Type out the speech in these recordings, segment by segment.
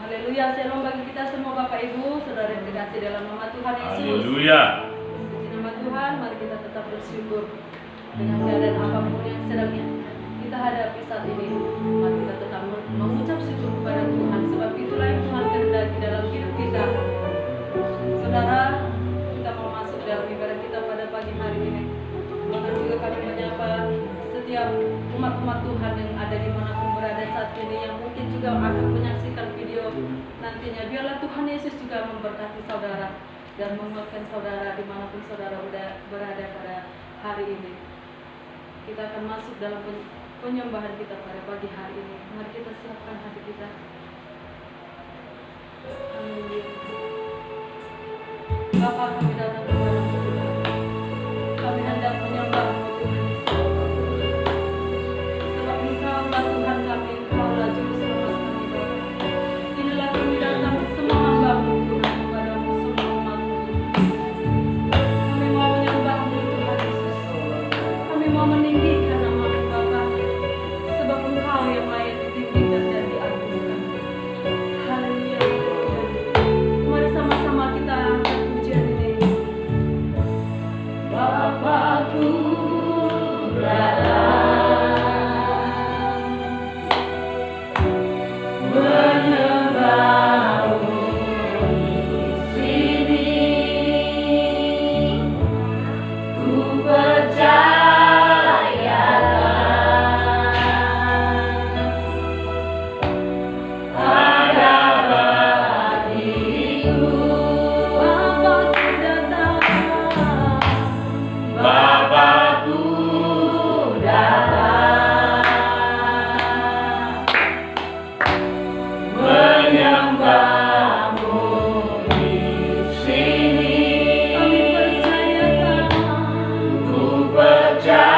Haleluya, shalom bagi kita semua Bapak Ibu, saudara yang dikasih dalam nama Tuhan Yesus. Haleluya. Puji nama Tuhan, mari kita tetap bersyukur dengan keadaan apapun yang sedang kita hadapi saat ini. Mari kita tetap mengucap syukur kepada Tuhan, sebab itulah yang Tuhan kehendaki dalam hidup kita. Saudara, kita mau masuk dalam ibadah kita pada pagi hari ini. Bahkan juga kami menyapa setiap umat-umat Tuhan yang ada dimanapun berada saat ini, yang mungkin juga akan menyaksikan video nantinya. Biarlah Tuhan Yesus juga memberkati saudara dan menguatkan saudara dimanapun saudara berada pada hari ini. Kita akan masuk dalam penyembahan kita pada pagi hari ini. Mari kita siapkan hati kita. Haleluya. Bapa, kami datang kepadamu Tuhan. Kami hendak menyembah-Mu Tuhan Yesus. Sebab Engkaulah Tuhan kami, Engkaulah Juru Selamat kami Bapa. Inilah kami datang semua hamba-Mu Tuhan kepadamu, semua umat-Mu. Kami mau menyembah-Mu Tuhan Yesus. Kami mau meninggikan nama-Mu Bapa. Sebab Engkau yang layak ditinggikan dan diagungkan. Haleluya. Mari sama-sama kita angkat pujian ini. Bapakku menyembah-Mu di sini. Ku percaya ada bagi-Ku. Bapakku datang, Bapakku datang, menyembah-Mu di sini. Kami percayakan, ku percaya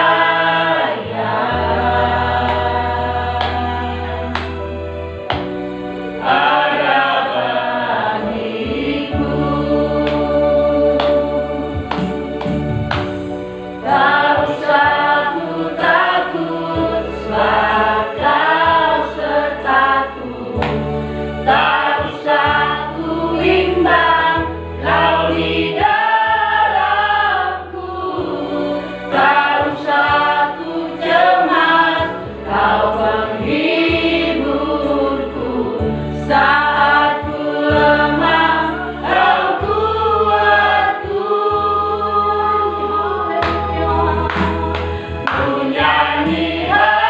ada bagi-Ku. Tak usah ku takut, sebab Kau sertaku. Tak usah ku bimbang, Kau di dalamku. Tak usah ku cemas, Kau penghiburku. Saat ku lemah, Kau kuatku. Ku nyanyi haleluya,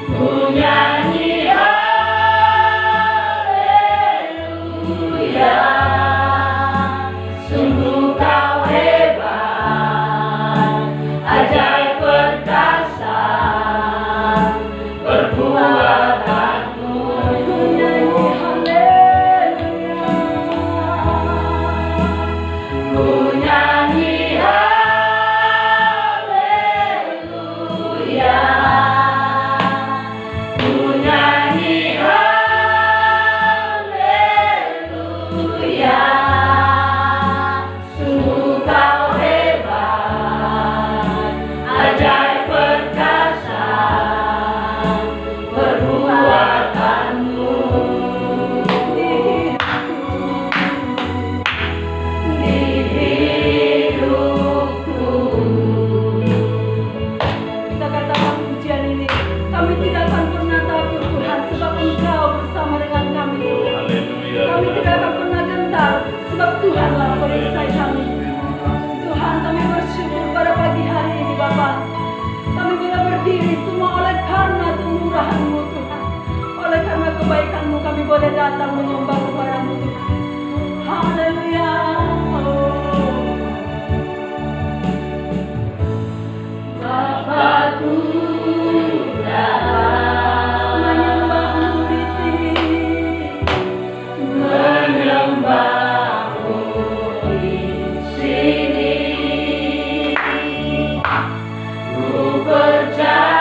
ku nyanyi haleluya. Sungguh Kau hebat, ajaib perkasa perbuatanmu. Ku nyanyi haleluya, ku nyanyi haleluya, ku nyanyi haleluya. Sungguh Kau hebat, ajaib perkasa perbuatanmu. Di hidupku. Kita katakan pujian ini. Kami tidak akan pernah takut Tuhan, sebab Engkau bersama dengan kami Tuhan. Haleluya. Kami tidak akan pernah gentar, sebab Tuhanlah perisai kami. Tuhan, kami bersyukur pada pagi hari ini Bapa. Kami boleh berdiri semua oleh karena kemurahan-Mu Tuhan. Oleh karena kebaikan-Mu kami boleh datang menyembah kepada-Mu Tuhan. Haleluya. Bapakku datang, menyembah-Mu di sini. Menyembah-Mu di sini. Ku percaya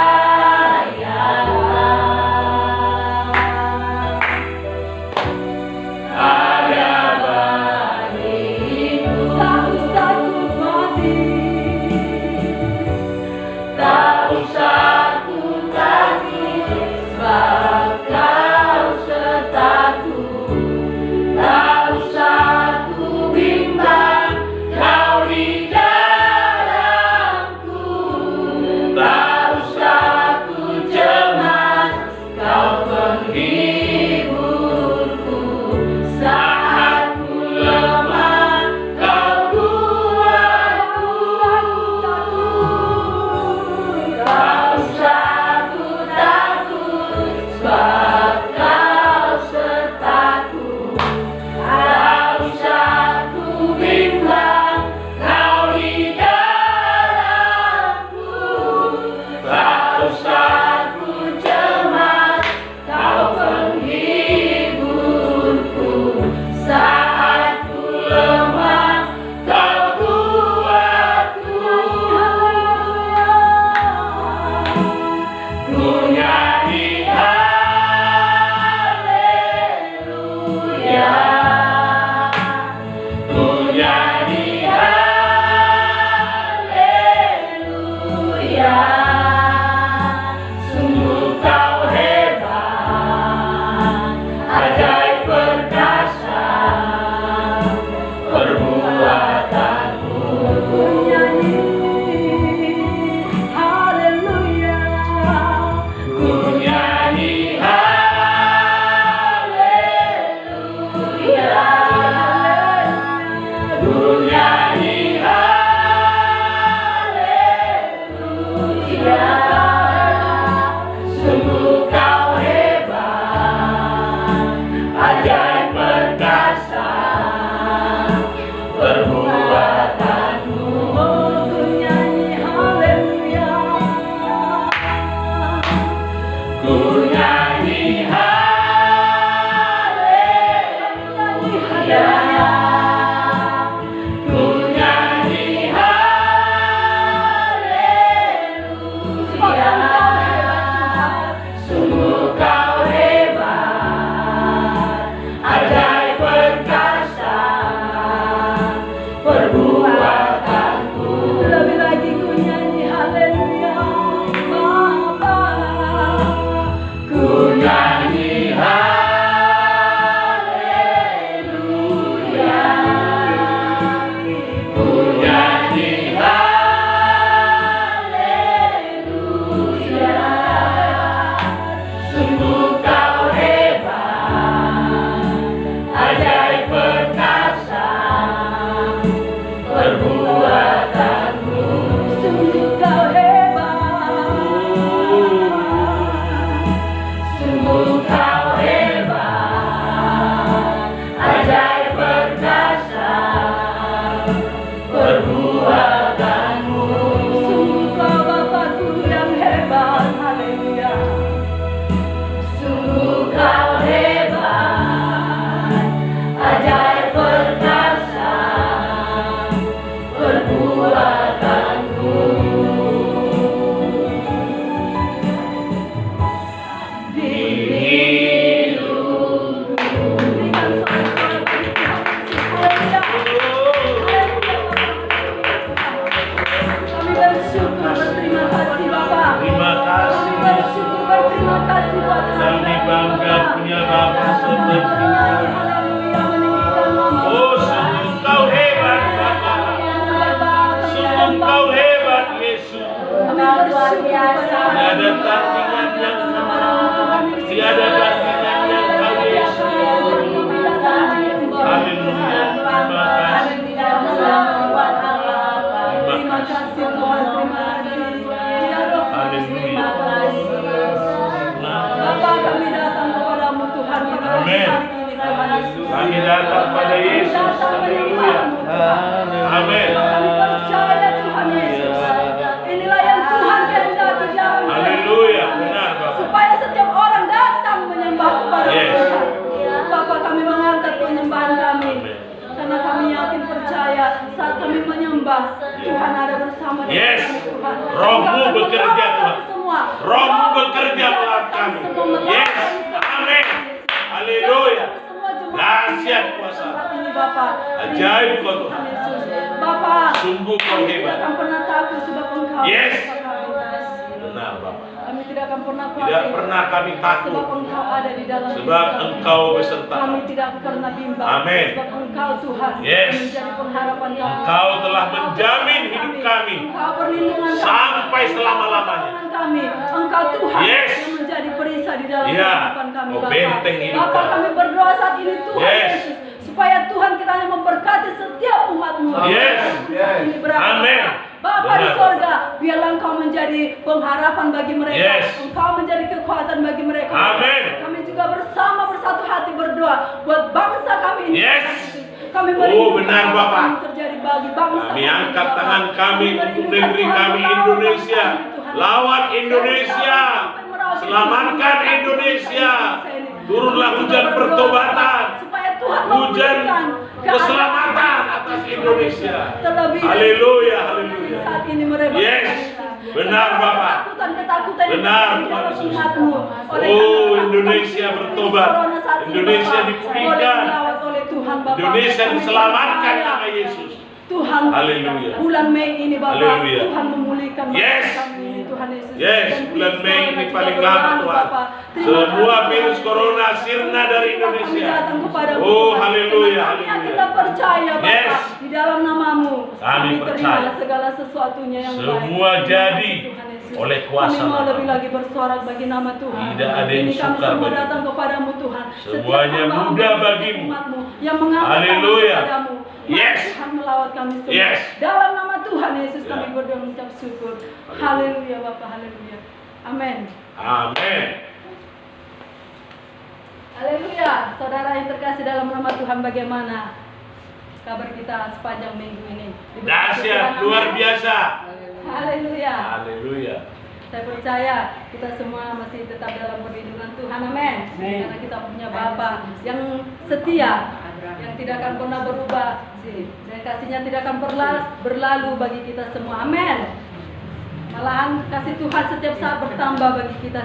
berterima kasih Bapa. Terima kasih. Bersyukur berterima kasih buat Kami bangga punya Bapa seperti Kau. Haleluya, meninggikan nama. Oh, sungguh Kau hebat Bapa. Sungguh Kau hebat Yesus. Kami bersyukur Tiada tandingan yang tiada tandingan yang Kau Yesus. Haleluya. Terima kasih. Terima kasih Tuhan, terima kasih. Ya Roh Kudus, terima kasih. Bapa, kami datang kepadamu Tuhan pada Amin. hari ini Tuhan Yesus. Kami datang pada Yesus. Haleluya. Amin. Kami percaya Tuhan Yesus. Inilah yang Tuhan kehendaki dalam Haleluya. Benar Bapak. supaya setiap orang datang menyembah kepada Yes. Tuhan. Bapa, kami mengangkat penyembahan kami. Amin. Karena kami yakin percaya saat kami menyembah Tuhan ada bersama dengan Yes. kami Tuhan. Roh-Mu Engkau akan bekerja, menolong Tuhan. kami semua. Roh-Mu bekerja melawan kami. Yes. Amin. Haleluya. Dahsyat kuasa. Ini Bapa. Ajaib Kau Tuhan. Tuhan Yesus. Bapa. Sungguh Kau Kami tidak hebat. akan pernah takut sebab Engkau. Yes. bersama kami. Benar Bapak. Kami tidak akan pernah Tidak khawatir. pernah kami takut. Sebab Engkau ada di dalam Sebab hidup kami. Engkau beserta Kami kami. tidak pernah bimbang. Amin. Sebab Engkau Tuhan Yes. menjadi pengharapan kami. Engkau telah menjamin hidup kami Engkau perlindungan kami. sampai selama-lamanya. Pertolongan kami. Engkau Tuhan Yes. yang menjadi perisai di dalam Ya. kehidupan kami Oh, Bapa. benteng hidup Bapa, kami. kami berdoa saat ini Tuhan Yes. Yesus supaya Tuhan kiranya memberkati setiap umat-Mu. Yes. Saat ini berada, Amin. Bapa di Benar. sorga, biarlah Engkau menjadi pengharapan bagi mereka. Yes. Engkau menjadi kekuatan bagi mereka. Amin. Kami juga bersatu hati berdoa buat bangsa kami ini. Yes. Kami Oh, merindukan benar, apa Bapak. yang terjadi bagi bangsa Kami angkat Bapak. tangan kami untuk negeri kami Indonesia. Lawan Indonesia. Selamatkan Indonesia. Turunlah hujan pertobatan. Supaya Tuhan Hujan memberikan keselamatan atas Indonesia. Terlebih Haleluya, haleluya. saat ini merebak. Yes. Benar, Bapak. Ketakutan yang Benar, terjadi Tuhan dalam Yesus. umat-Mu. Oleh Oh, karena Indonesia ketakutan bertobat. corona saat ini, Indonesia Bapak, dipulihkan. boleh dilawat oleh Tuhan, Bapak. Indonesia Kami diselamatkan percaya. nama Yesus. Tuhan, Haleluya. bulan Mei ini Bapak, Haleluya. Tuhan memulihkan Yes. kami ini Tuhan Yesus. Yes, Dan bulan virus Mei corona ini juga paling berlalu, lama Tuhan. Bapak. Terima Semua kasih, virus Bapak. corona sirna dari Kami Indonesia. datang kepada Oh, haleluya, Kami yakin haleluya. dan percaya Bapak, Yes. di dalam namamu Kami terima percaya. segala sesuatunya yang baik. Semua Terima jadi kasih, Tuhan Yesus. oleh kuasa Kami mau nama. lebih lagi bersorak bagi nama Tuhan. Tidak ada yang Ini kami sukar semua bagi. datang kepadamu Tuhan. Setiap Semuanya hamba-Mu, mudah setiap bagimu. umat-Mu yang mengangkat tangan Haleluya. kepadamu. Mari Yes. Tuhan melawat kami semua. Yes. Dalam nama Tuhan Yesus kami Ya. berdoa mengucap syukur. Haleluya. Haleluya Bapak, haleluya. Amin. Amin. Haleluya. Saudara yang terkasih dalam nama Tuhan, bagaimana kabar kita sepanjang minggu ini? Diberkati Tuhan, Dahsyat, amin. luar biasa. Haleluya. Haleluya. Saya percaya kita semua masih tetap dalam perlindungan Tuhan, amin. Karena kita punya Bapa yang setia, yang tidak akan pernah berubah, dan kasihnya tidak akan berlalu bagi kita semua, amin. Malahan kasih Tuhan setiap saat bertambah bagi kita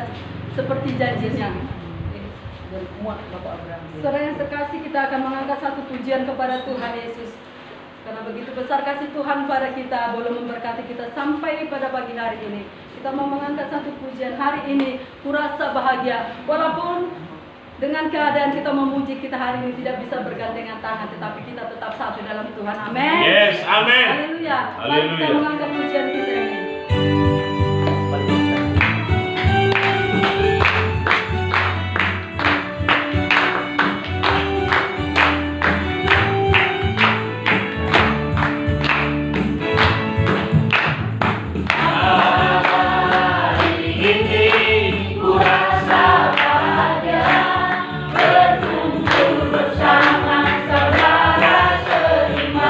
seperti janjinya. Saudara yang terkasih, kita akan mengangkat satu pujian kepada Tuhan Yesus. Karena begitu besar kasih Tuhan pada kita, boleh memberkati kita sampai pada pagi hari ini. Kita mau mengangkat satu pujian hari ini, kurasa bahagia. Walaupun dengan keadaan kita memuji, kita hari ini tidak bisa bergandengan tangan, tetapi kita tetap satu dalam Tuhan. Amin. Yes, amin. Haleluya. Mari kita Haleluya. mengangkat pujian kita ini. Bersama saudara seiman.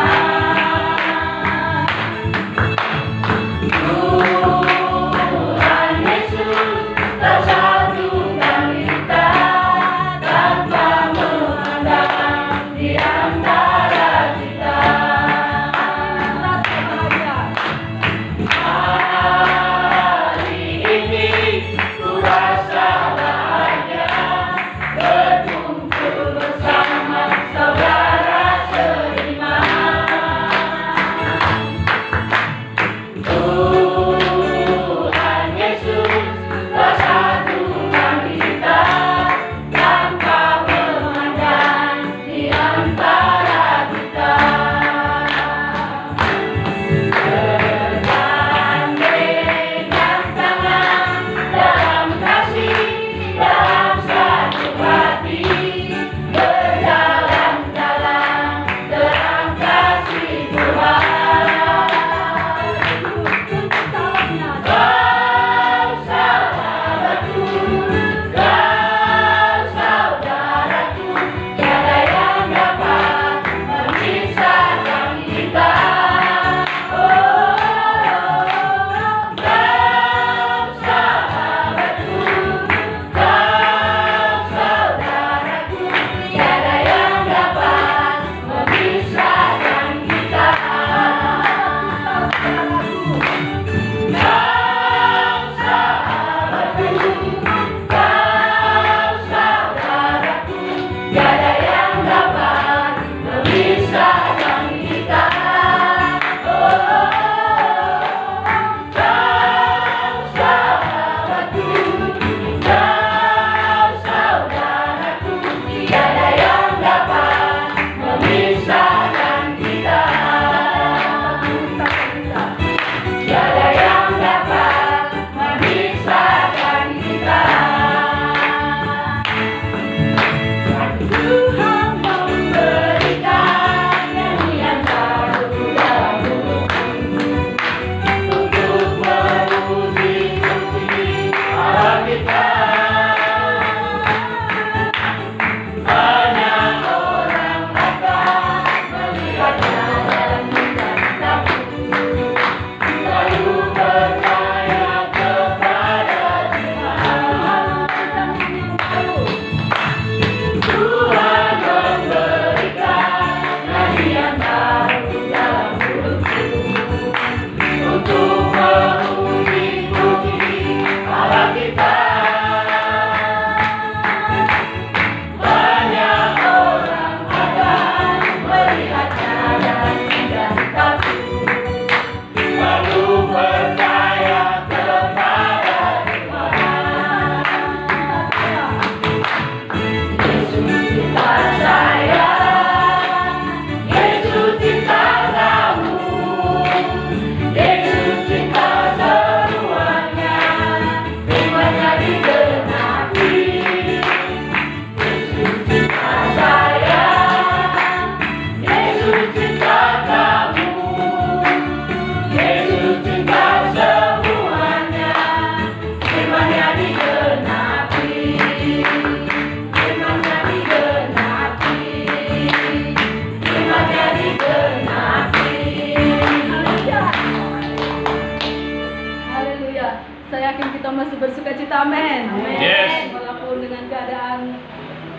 Dia. Saya yakin kita masih bersuka cita, amin. Yes. Walaupun dengan keadaan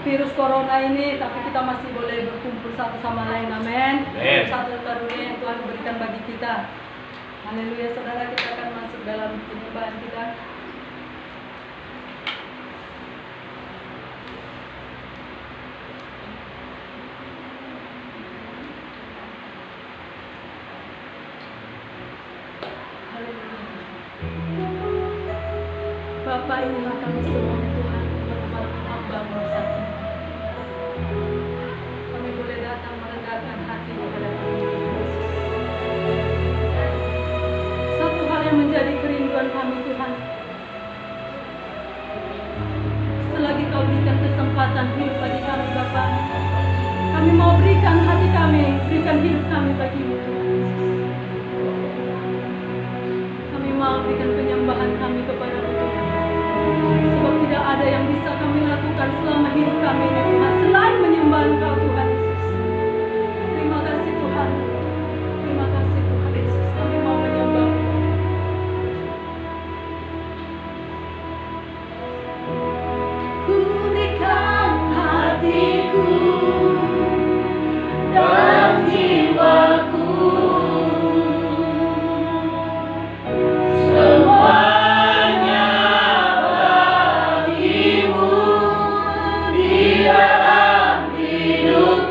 virus corona ini, tapi kita masih boleh berkumpul satu sama lain, amin. Amin. Satu karunia yang Tuhan berikan bagi kita. Haleluya, saudara, kita akan masuk dalam penyembahan kita. Bapa, inilah kami semuanya Tuhan, teman-teman hamba-Mu saat ini. Kami boleh datang merendahkan hati kepada Tuhan Yesus. Satu hal yang menjadi kerinduan kami Tuhan, selagi Kau berikan kesempatan hidup bagi kami Bapa, kami mau berikan hati kami, berikan hidup kami bagi-Mu Tuhan Yesus. Kami mau berikan penyembahan kami kepada-Mu Tuhan. Sebab tidak ada yang bisa kami lakukan selama hidup kami ini Tuhan, selain menyembah Engkau Tuhan Yesus. Terima kasih Tuhan. Terima kasih Tuhan Yesus. Kami mau menyembah. Pulihkan hatiku dan jiwaku. Semuanya bagimu di dalam hidup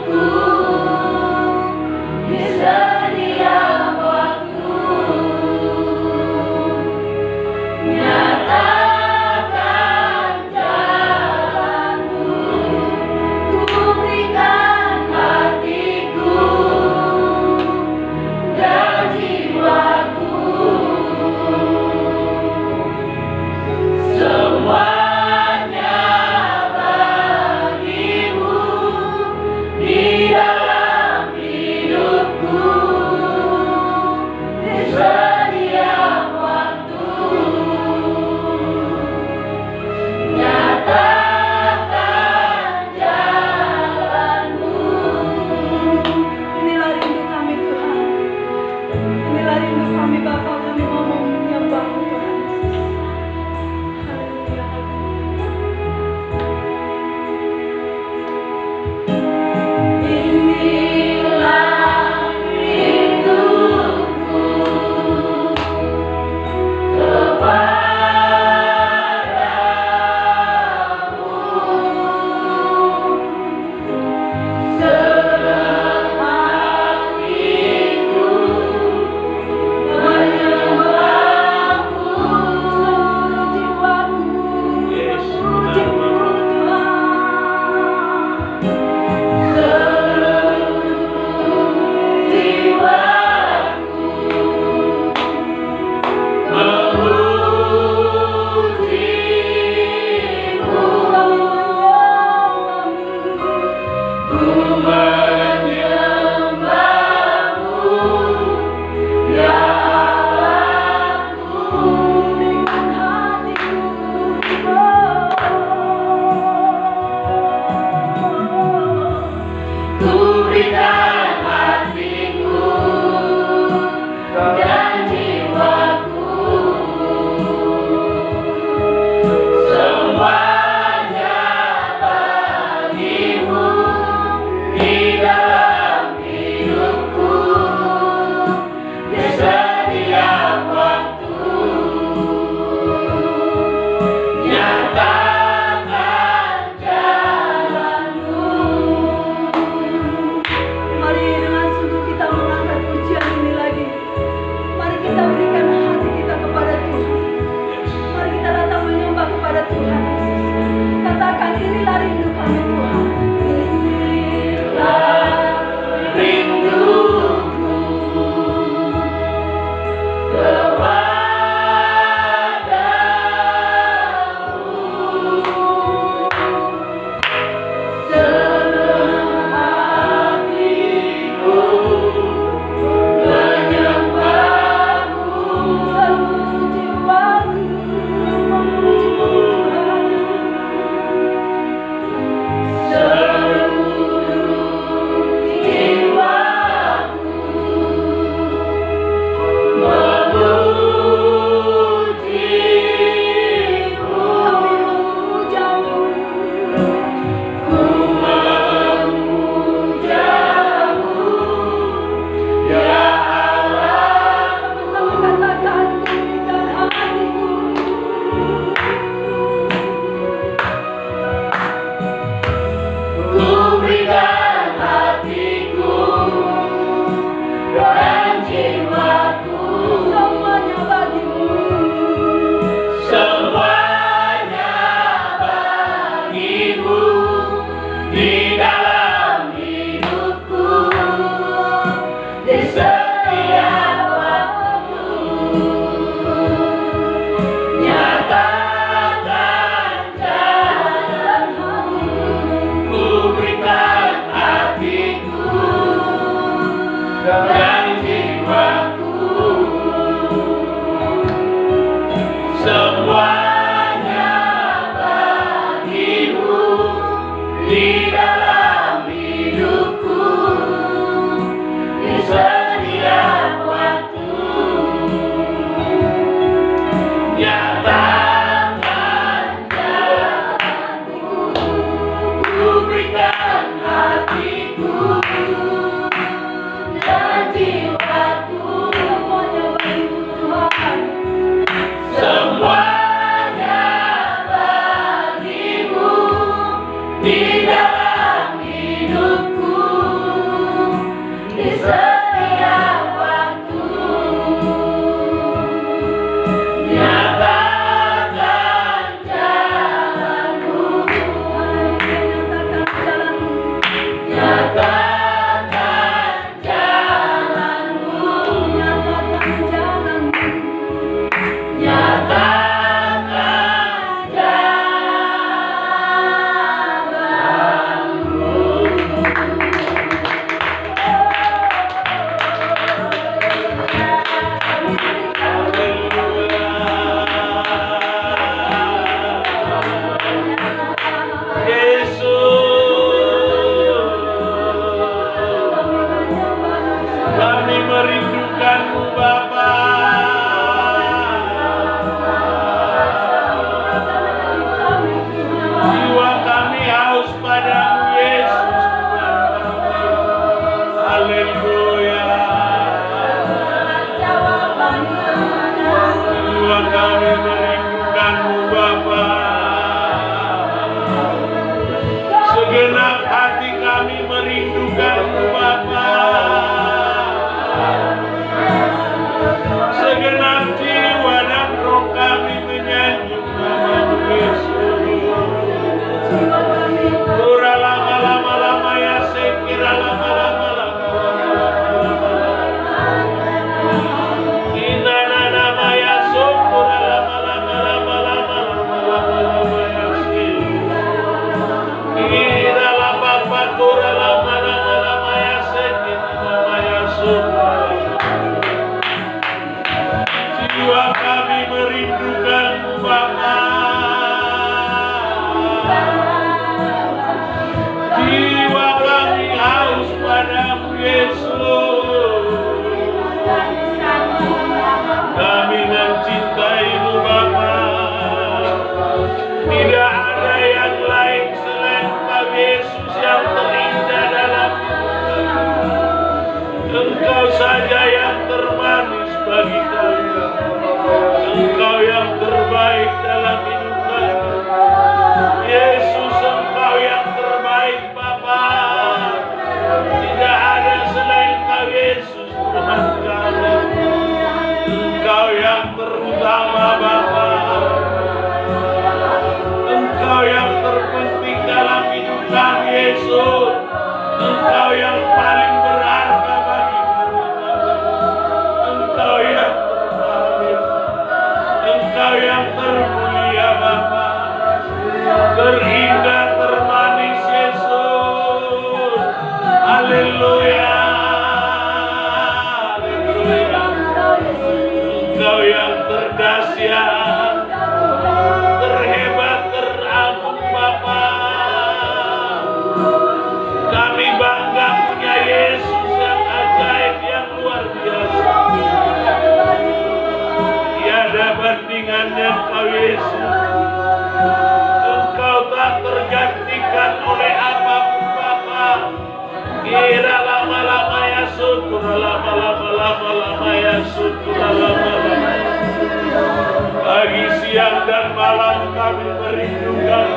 Pagi, siang, dan malam kami merindukan.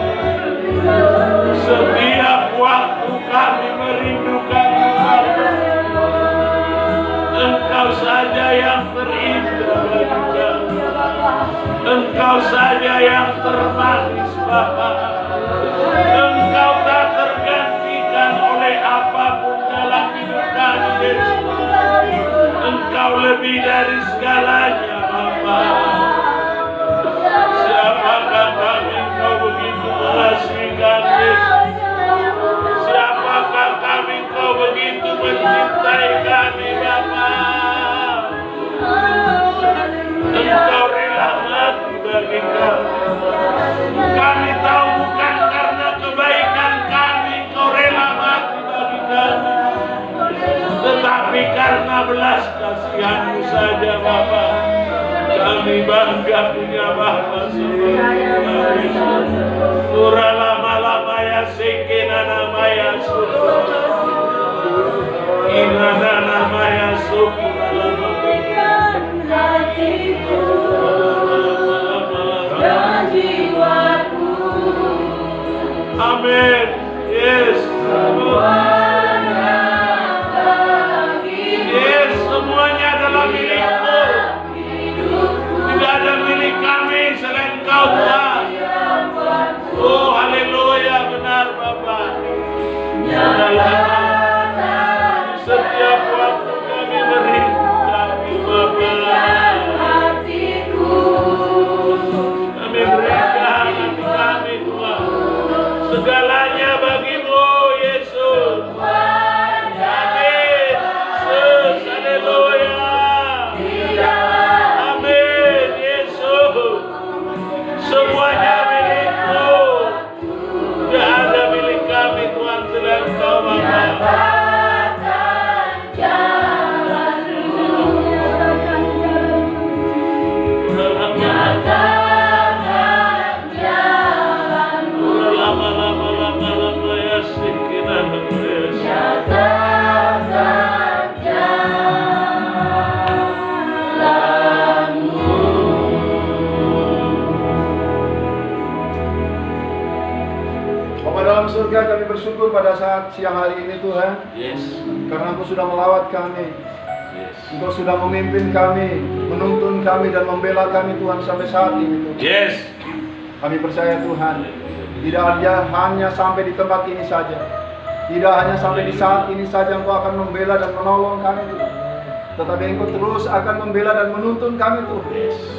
Setiap waktu kami merindukan Bapa. Engkau saja yang terindah bagi kami. Engkau saja yang termanis Bapa. Engkau tak tergantikan oleh apapun dalam hidup kami Yesus. Engkau lebih dari segalanya Bapa. Siapakah kami Engkau begitu mengasihi kami Yesus? Siapakah kami Engkau begitu mencintai kami Bapa? Engkau rela mati bagi kami. Kami tahu bukan karena kebaikan kami Engkau rela mati bagi kami, tetapi karena belas kasihan-Mu saja Bapa. Kami bangga punya Bapa seperti Surah lama-lama ya sekenana maya syukur. Inana nama ya syukur. Amin. Yes. Yes, semuanya adalah milikmu. Tidak ada milik kami selain Kau, Tuhan. Oh, haleluya, benar Bapak. Setiap waktu kami merindukan Bapak. Kami berikan hati kami, Tuhan. Segalanya bagimu, Yesus. Amin. Yesus, haleluya. Amin, Yesus. Semuanya milikmu. Tidak ada milik kami, Tuhan, selain Kau, Bapa. Bapa dalam surga, kami bersyukur pada saat siang hari ini Tuhan. Yes. Karena Engkau sudah melawat kami, Yes. Engkau sudah memimpin kami, menuntun kami dan membela kami Tuhan sampai saat ini Tuhan. Yes. Kami percaya Tuhan, tidak hanya sampai di tempat ini saja, tidak hanya sampai di saat ini saja Engkau akan membela dan menolong kami Tuhan, tetapi Engkau terus akan membela dan menuntun kami Tuhan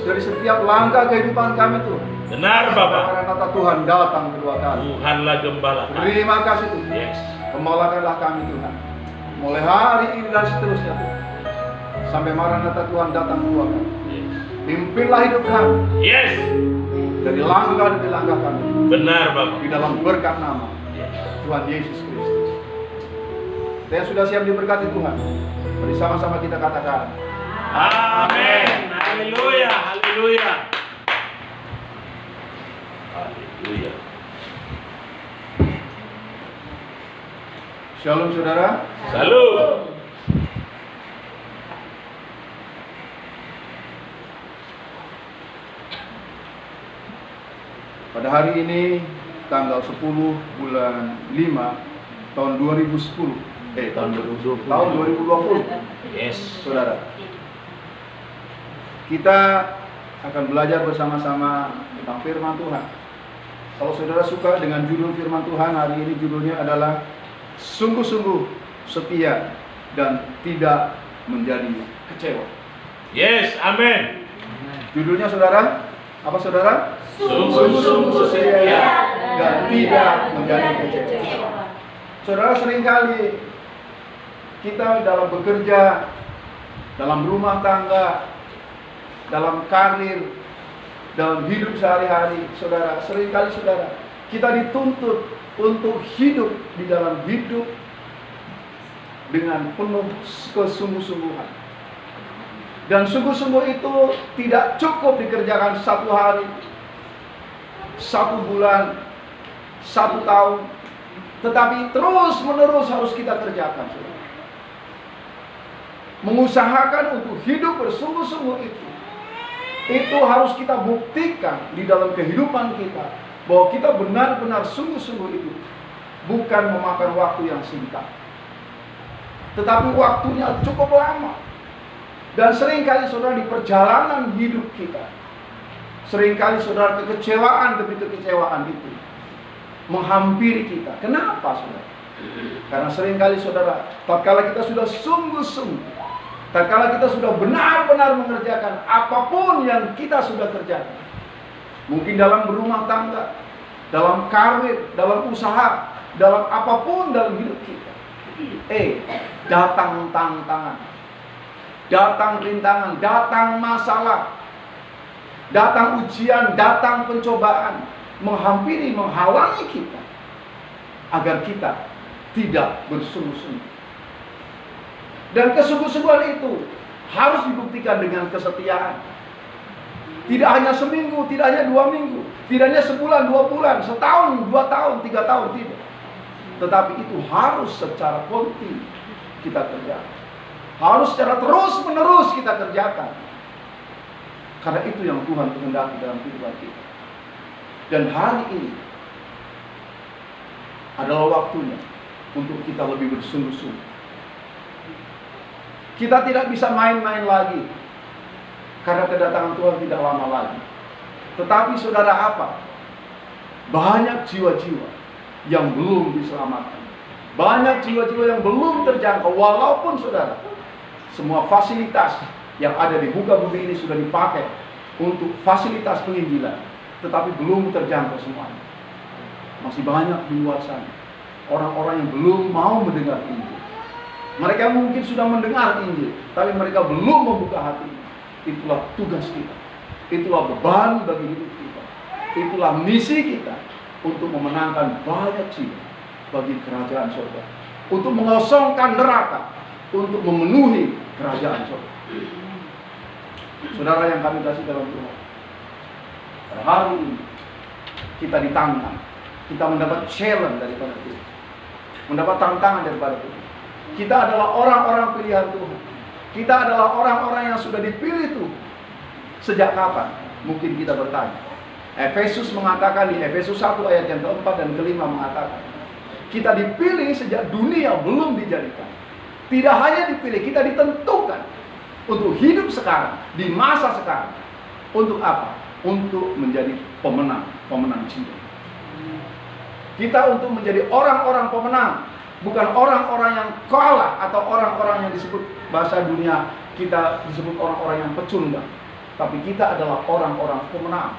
dari setiap langkah kehidupan kami Tuhan. Benar Bapak. Karena kata Tuhan datang kedua kali. Tuhanlah gembala kami. Terima kasih Tuhan. Yes. Gembalakanlah kami Tuhan. Mulai hari ini dan seterusnya Tuhan. Sampai Maranatha Tuhan datang kedua kali. Yes. Pimpinlah hidup kami Yes. dari langkah demi langkah kami Benar Bapak. di dalam berkat nama Yes. Tuhan Yesus Kristus. Saya sudah siap diberkati Tuhan. Mari sama-sama kita katakan. Amin. Haleluya. Haleluya. Haleluya. Shalom saudara. Salut. Pada hari ini tanggal 10 bulan 5 tahun 2010. Tahun 2020. Tahun 2020. Yes. Saudara. Kita akan belajar bersama-sama tentang firman Tuhan. Kalau saudara suka dengan judul firman Tuhan, hari ini judulnya adalah sungguh-sungguh setia dan tidak menjadi kecewa. Yes. Amin. Judulnya saudara, apa saudara? Sungguh-sungguh setia dan tidak menjadi kecewa. Saudara, seringkali kita dalam bekerja, dalam rumah tangga, dalam karir, dalam hidup sehari-hari, saudara, seringkali saudara, kita dituntut untuk hidup di dalam hidup dengan penuh kesungguh-sungguhan. Dan sungguh-sungguh itu tidak cukup dikerjakan satu hari, 1 bulan, 1 tahun, tetapi terus-menerus harus kita kerjakan, saudara. Mengusahakan untuk hidup bersungguh-sungguh itu harus kita buktikan di dalam kehidupan kita, bahwa kita benar-benar sungguh-sungguh itu bukan memakan waktu yang singkat, tetapi waktunya cukup lama. Dan seringkali saudara di perjalanan hidup kita, seringkali saudara kekecewaan demi kekecewaan itu menghampiri kita. Kenapa saudara? Karena seringkali saudara, tatkala kita sudah sungguh-sungguh, tatkala kita sudah benar-benar mengerjakan apapun yang kita sudah kerjakan, mungkin dalam berumah tangga, dalam karir, dalam usaha, dalam apapun dalam hidup kita, datang tantangan, datang rintangan, datang masalah, datang ujian, datang pencobaan, menghampiri, menghalangi kita agar kita tidak bersungguh-sungguh. Dan kesungguh-sungguhan itu harus dibuktikan dengan kesetiaan. Tidak hanya seminggu, tidak hanya 2 minggu, tidak hanya sebulan, 2 bulan, setahun, 2 tahun, 3 tahun, tidak. Tetapi itu harus secara kontinu kita kerjakan. Harus secara terus-menerus kita kerjakan. Karena itu yang Tuhan kehendaki dalam kehidupan kita. Dan hari ini adalah waktunya untuk kita lebih bersungguh-sungguh. Kita tidak bisa main-main lagi, karena kedatangan Tuhan tidak lama lagi. Tetapi saudara apa? Banyak jiwa-jiwa yang belum diselamatkan. Banyak jiwa-jiwa yang belum terjangkau. Walaupun saudara, semua fasilitas yang ada di muka bumi ini sudah dipakai untuk fasilitas penginjilan, tetapi belum terjangkau semuanya. Masih banyak di luar sana orang-orang yang belum mau mendengar Injil. Mereka mungkin sudah mendengar Injil, tapi mereka belum membuka hati. Itulah tugas kita. Itulah beban bagi hidup kita. Itulah misi kita untuk memenangkan banyak jiwa bagi kerajaan surga. Untuk mengosongkan neraka, untuk memenuhi kerajaan surga. Saudara yang kami kasih dalam Tuhan, pada hari ini kita ditantang, kita mendapat challenge daripada Tuhan, mendapat tantangan daripada Tuhan. Kita adalah orang-orang pilihan Tuhan. Kita adalah orang-orang yang sudah dipilih Tuhan. Sejak kapan? Mungkin kita bertanya. Efesus mengatakan di Efesus 1 ayat yang keempat dan kelima mengatakan, kita dipilih sejak dunia belum dijadikan. Tidak hanya dipilih, kita ditentukan untuk hidup sekarang, di masa sekarang. Untuk apa? Untuk menjadi pemenang jiwa. Kita untuk menjadi orang-orang pemenang, bukan orang-orang yang kalah atau orang-orang yang disebut bahasa dunia kita disebut orang-orang yang pecundang. Tapi kita adalah orang-orang pemenang.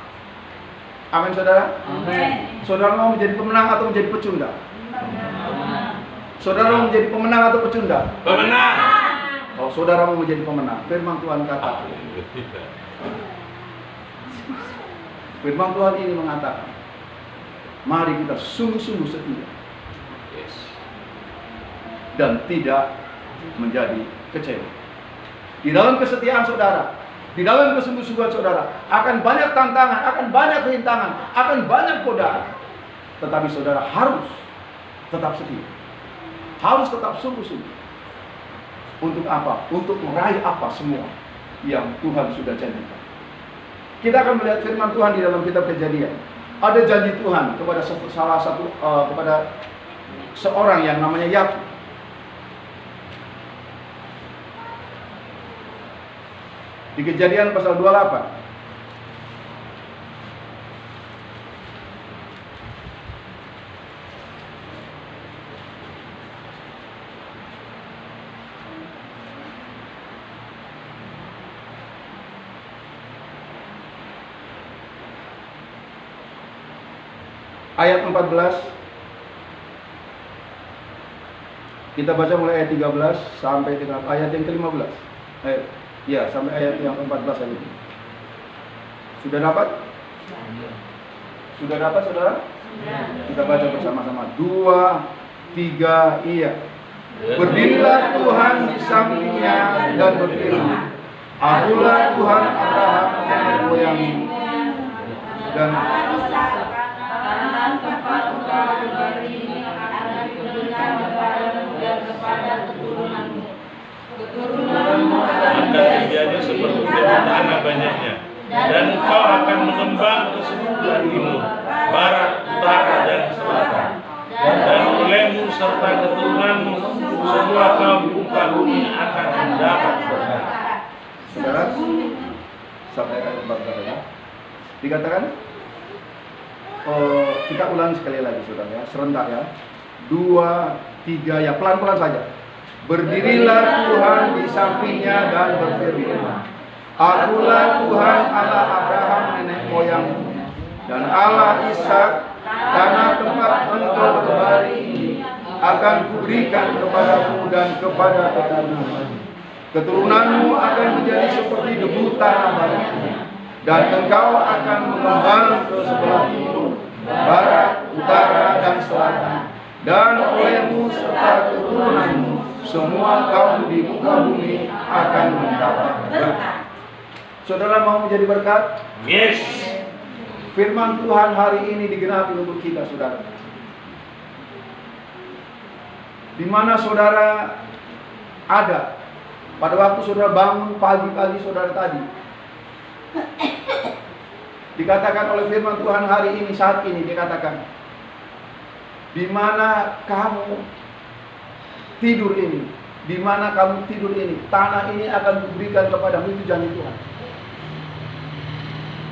Amin saudara? Amin. Saudara mau menjadi pemenang atau menjadi pecundang? Saudara mau menjadi pemenang atau pecundang? Pemenang. Kalau saudara mau menjadi pemenang, firman Tuhan kata. Firman Tuhan ini mengatakan, mari kita sungguh-sungguh setia dan tidak menjadi kecewa. Di dalam kesetiaan saudara, di dalam kesungguh-sungguhan saudara, akan banyak tantangan, akan banyak rintangan, akan banyak godaan. Tetapi saudara harus tetap setia. Harus tetap sungguh-sungguh. Untuk apa? Untuk meraih apa semua yang Tuhan sudah janjikan. Kita akan melihat firman Tuhan di dalam kitab Kejadian. Ada janji Tuhan kepada kepada seorang yang namanya Yakub. Di Kejadian pasal 28. Ayat 14. Kita baca mulai ayat 13 sampai dengan ayat yang ke-15. Ya, sampai ayat yang 14 tadi. Sudah dapat? Sudah dapat, saudara? Kita baca bersama-sama. 2, 3, iya. Berdirilah Tuhan di sampingnya dan berfirman, akulah Tuhan Abraham nenek moyangmu dan karena tempat engkau berdiri ini akan kuberikan kepadamu dan kepada keturunanmu. Keturunanmu akan menjadi seperti tanah banyaknya, dan engkau akan mengembang ke sebelah timur, barat, utara, dan selatan. Dan olehmu serta keturunanmu semua kaum di muka bumi akan mendapat berkat. saudara, sampai ayat 14 ya. Dikatakan, kita ulangi sekali lagi saudara ya, serentak ya. 2, 3 ya, pelan-pelan saja. Berdirilah Tuhan di sampingnya dan berfirman, akulah Tuhan Allah Abraham nenek moyangmu dan Allah Ishak. Tanah tempat engkau berbaring ini akan kuberikan kepadamu dan kepada keturunanmu. Keturunanmu akan menjadi seperti debu tanah banyaknya, dan engkau akan mengembang ke sebelah timur, barat, utara, dan selatan. Dan olehmu serta keturunanmu semua kaum di muka bumi akan mendapat berkat. Saudara mau menjadi berkat? Yes. Firman Tuhan hari ini digenapi untuk kita, saudara. Di mana saudara ada pada waktu saudara bangun pagi-pagi saudara tadi, dikatakan oleh firman Tuhan hari ini, saat ini dikatakan, di mana kamu tidur ini, di mana kamu tidur ini, tanah ini akan diberikan kepadamu, itu janji Tuhan.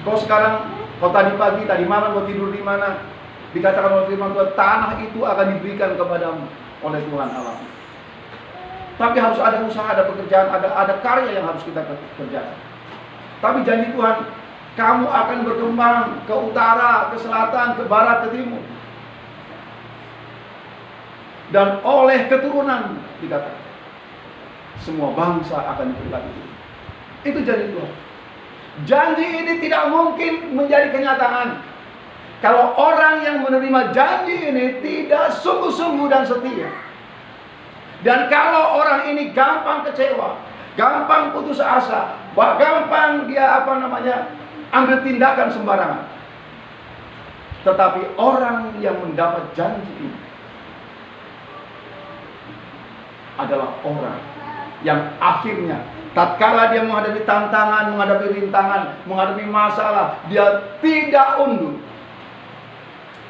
Kau sekarang, kau tadi pagi, tadi malam kau tidur di mana? Dikatakan oleh firman Tuhan, tanah itu akan diberikan kepadamu oleh Tuhan Allah. Tapi harus ada usaha, ada pekerjaan, ada karya yang harus kita kerjakan. Tapi janji Tuhan, kamu akan berkembang ke utara, ke selatan, ke barat, ke timur. Dan oleh keturunan dikatakan, semua bangsa akan diberkati. Itu janji Tuhan. Janji ini tidak mungkin menjadi kenyataan kalau orang yang menerima janji ini tidak sungguh-sungguh dan setia. Dan kalau orang ini gampang kecewa, gampang putus asa, gampang dia ambil tindakan sembarangan. Tetapi orang yang mendapat janji ini adalah orang yang akhirnya tatkala dia menghadapi tantangan, menghadapi rintangan, menghadapi masalah, dia tidak undur.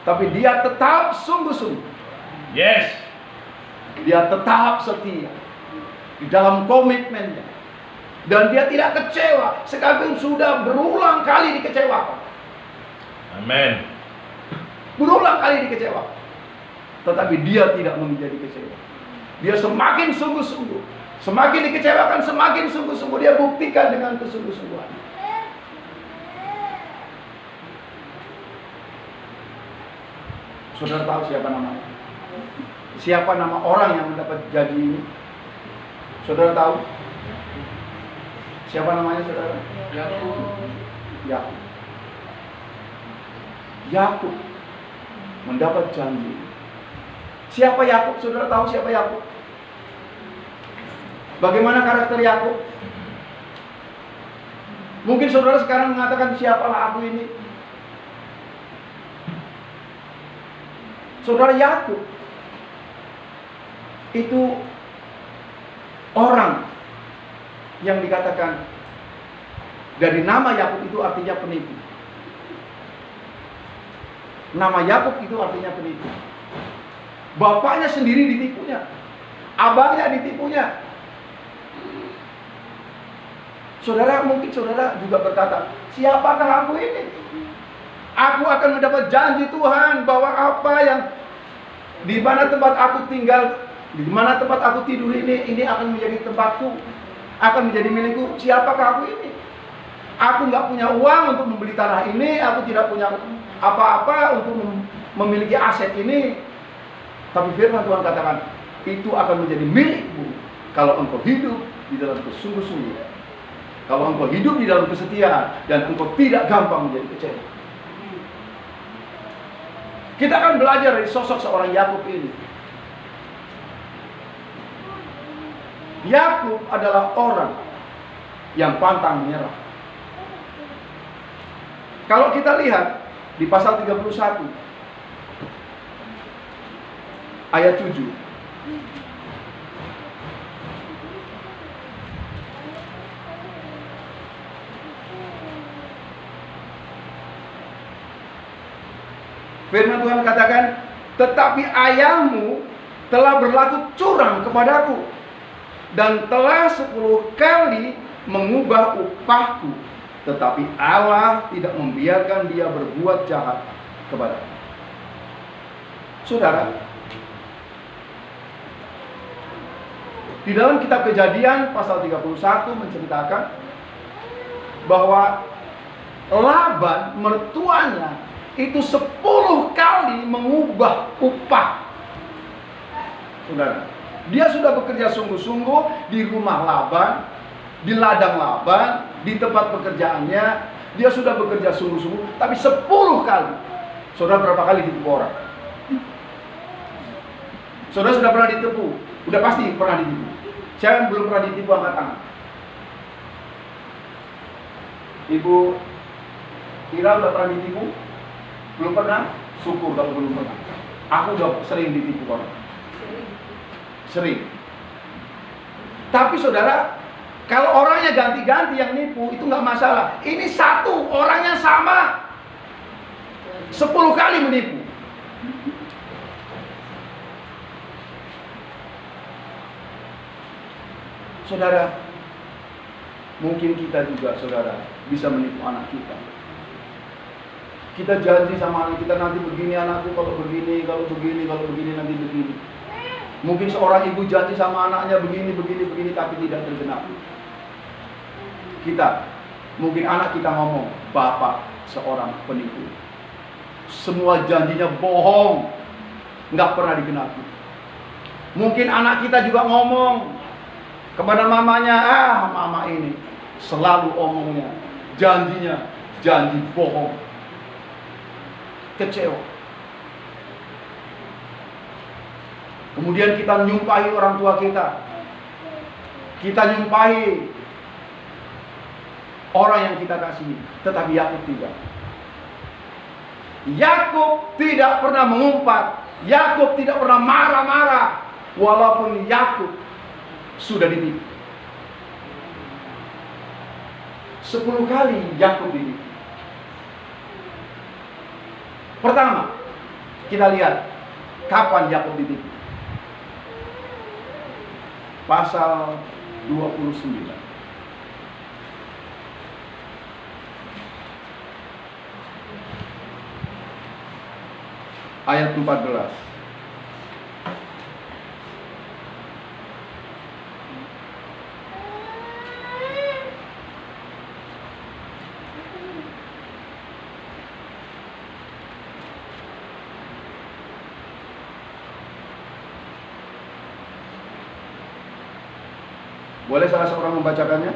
Tapi dia tetap sungguh-sungguh. Yes. Dia tetap setia di dalam komitmennya. Dan dia tidak kecewa, sekalipun sudah berulang kali dikecewakan. Amin. Berulang kali dikecewakan. Tetapi dia tidak menjadi kecewa. Dia semakin sungguh-sungguh. Semakin dikecewakan, semakin sungguh-sungguh. Dia buktikan dengan kesungguh-sungguhan. Saudara tahu siapa namanya? Siapa nama orang yang mendapat janji ini? Saudara tahu? Siapa namanya, saudara? Yakub. Yakub mendapat janji. Siapa Yakub? Saudara tahu siapa Yakub? Bagaimana karakter Yakub? Mungkin saudara sekarang mengatakan, siapalah aku ini? Saudara, Yakub itu orang yang dikatakan dari nama Yakub itu artinya penipu. Nama Yakub itu artinya penipu. Bapaknya sendiri ditipunya, abangnya ditipunya. Saudara, mungkin saudara juga berkata, siapakah aku ini? Aku akan mendapat janji Tuhan bahwa apa yang di mana tempat aku tinggal, di mana tempat aku tidur ini akan menjadi tempatku, akan menjadi milikku. Siapakah aku ini? Aku nggak punya uang untuk membeli tanah ini, aku tidak punya apa-apa untuk memiliki aset ini. Tapi firman Tuhan katakan, itu akan menjadi milikmu kalau engkau hidup di dalam kesungguh-sungguhan. Kalau engkau hidup di dalam kesetiaan dan engkau tidak gampang menjadi kecewa. Kita akan belajar dari sosok seorang Yakub ini. Yakub adalah orang yang pantang menyerah. Kalau kita lihat di pasal 31 ayat 7. Firman Tuhan katakan, tetapi ayahmu telah berlaku curang kepadaku dan telah 10 kali mengubah upahku, tetapi Allah tidak membiarkan dia berbuat jahat kepadaku. Saudara, di dalam kitab Kejadian pasal 31 menceritakan bahwa Laban mertuanya itu 10 kali mengubah upah. Saudara, dia sudah bekerja sungguh-sungguh di rumah Laban, di ladang Laban, di tempat pekerjaannya. Dia sudah bekerja sungguh-sungguh, tapi 10 kali. Saudara, berapa kali ditipu orang? Saudara sudah pernah ditipu? Udah pasti pernah ditipu. Siapa yang belum pernah ditipu angkat tangan? Ibu Ira udah pernah ditipu? Belum pernah? Syukur kalau belum pernah. Aku udah sering ditipu orang. Sering. Tapi saudara, kalau orangnya ganti-ganti yang nipu itu nggak masalah. Ini satu orang yang sama 10 kali menipu. Saudara, mungkin kita juga saudara bisa menipu anak kita. Kita janji sama anak kita nanti begini anakku kalau begini nanti begini. Mungkin seorang ibu janji sama anaknya begini tapi tidak tergenapi. Mungkin anak kita ngomong, bapak seorang penipu. Semua janjinya bohong, nggak pernah digenapi. Mungkin anak kita juga ngomong kepada mamanya, mama ini selalu omongnya, janjinya janji bohong. Kecewa. Kemudian kita nyumpahi orang tua kita. Kita nyumpahi orang yang kita kasihi. Tetapi Yakub tidak. Yakub tidak pernah mengumpat. Yakub tidak pernah marah-marah. Walaupun Yakub sudah ditipu. 10 kali Yakub ditipu. Pertama, kita lihat kapan Yakub ditipu. Pasal 29. Ayat 14. Boleh salah seorang membacakannya?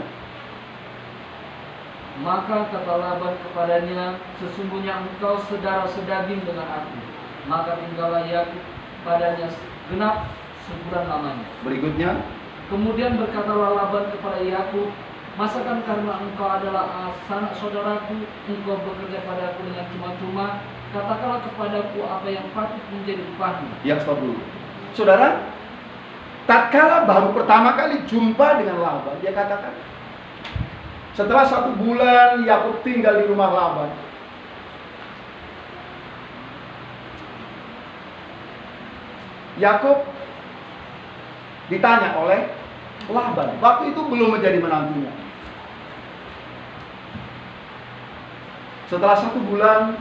Maka kata Laban kepadanya, sesungguhnya engkau saudara sedaging dengan aku. Maka tinggallah Yakub padanya genap sebulan lamanya. Berikutnya, Kemudian berkatalah Laban kepada Yakub, masakan karena engkau adalah sanak saudaraku, engkau bekerja padaku dengan cuma-cuma, katakanlah kepadaku apa yang patut menjadi upahmu. ya stop dulu. Saudara, tatkala baru pertama kali jumpa dengan Laban, dia katakan, setelah 1 bulan Yakub tinggal di rumah Laban. Yakub ditanya oleh Laban, waktu itu belum menjadi menantunya. Setelah 1 bulan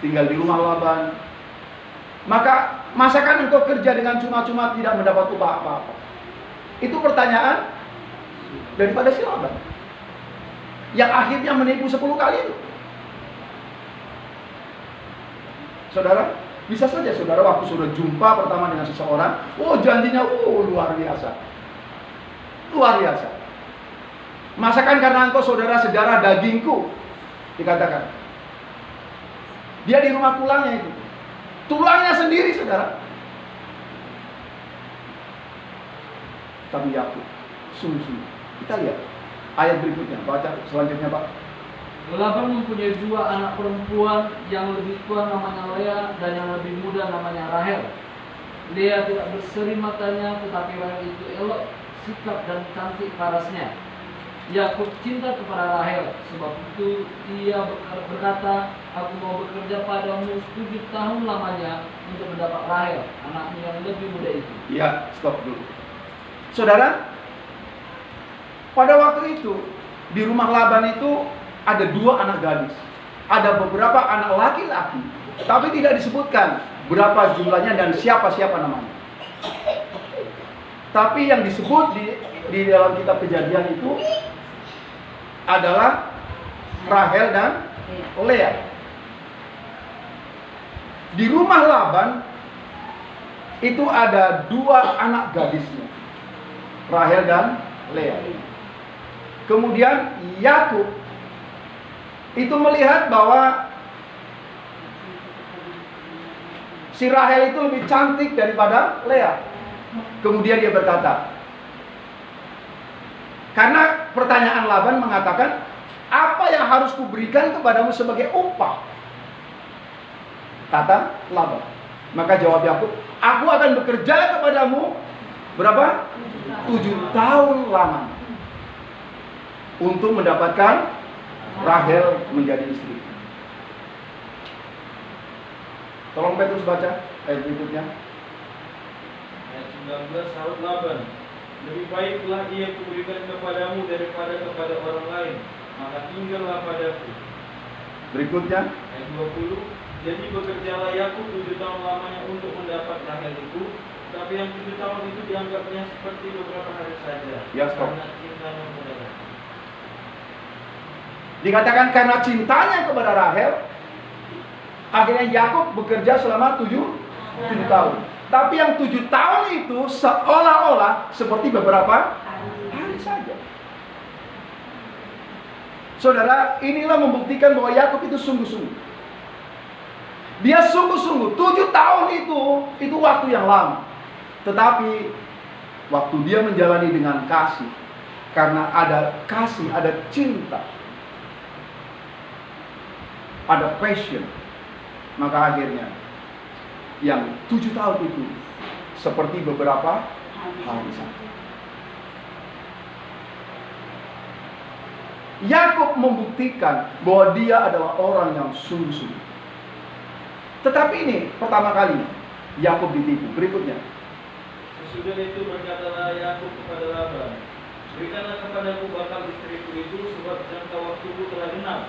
tinggal di rumah Laban, maka masakan engkau kerja dengan cuma-cuma tidak mendapat upah apa-apa? Itu pertanyaan daripada si Laban, yang akhirnya menipu 10 kali itu. Saudara, bisa saja saudara waktu sudah jumpa pertama dengan seseorang, janjinya luar biasa. Luar biasa. Masakan karena engkau saudara sedarah dagingku, dikatakan. Dia di rumah tulangnya itu. Tulangnya sendiri saudara. Tapi Yakub sungguh-sungguh. Kita lihat ayat berikutnya, baca selanjutnya Pak. Laban mempunyai 2 anak perempuan, yang lebih tua namanya Lea dan yang lebih muda namanya Rahel. Lea tidak berseri matanya, tetapi Rahel itu elok sikap dan cantik parasnya. Yakub cinta kepada Rahel, sebab itu ia berkata, aku mau bekerja padamu 7 tahun lamanya untuk mendapat Rahel, anaknya yang lebih muda itu. Ya, stop dulu. Saudara, pada waktu itu di rumah Laban itu ada 2 anak gadis, ada beberapa anak laki-laki, tapi tidak disebutkan berapa jumlahnya dan siapa-siapa namanya. Tapi yang disebut di dalam kitab Kejadian itu adalah Rahel dan Lea. Di rumah Laban itu ada 2 anak gadisnya, Rahel dan Lea. Kemudian Yakub itu melihat bahwa si Rahel itu lebih cantik daripada Lea. Kemudian dia berkata, karena pertanyaan Laban mengatakan, apa yang yang harus kuberikan kepadamu sebagai upah? Kata Laban. Maka jawab Yakub, aku akan bekerja kepadamu berapa? 7 tahun lamanya untuk mendapatkan Rahel menjadi istri. Tolong Petrus baca ayat berikutnya. Ayat 19, sahut Laban, lebih baiklah ia kuberikan kepadamu daripada kepada orang lain, maka tinggallah padaku. Berikutnya. Ayat 20, jadi bekerjalah Yakub 7 tahun lamanya untuk mendapat Rahel itu, tapi yang 7 tahun itu dianggapnya seperti beberapa hari saja. Ya, stop. Karena cintanya kepada Rahel. Dikatakan karena cintanya kepada Rahel, akhirnya Yakub bekerja selama 7 tahun. Tapi yang 7 tahun itu seolah-olah seperti beberapa hari saja. Saudara, inilah membuktikan bahwa Yakub itu sungguh-sungguh. Dia sungguh-sungguh. 7 tahun itu waktu yang lama. Tetapi waktu dia menjalani dengan kasih, karena ada kasih, ada cinta, ada passion, maka akhirnya yang 7 tahun itu seperti beberapa hari saja. Yakub membuktikan bahwa dia adalah orang yang sungguh-sungguh. Tetapi ini pertama kali Yakub ditipu. Berikutnya. Sesudah itu berkatalah Yakub kepada Laban, berikanlah kepadaku bakal istriku itu, sebab jangka waktuku telah genap,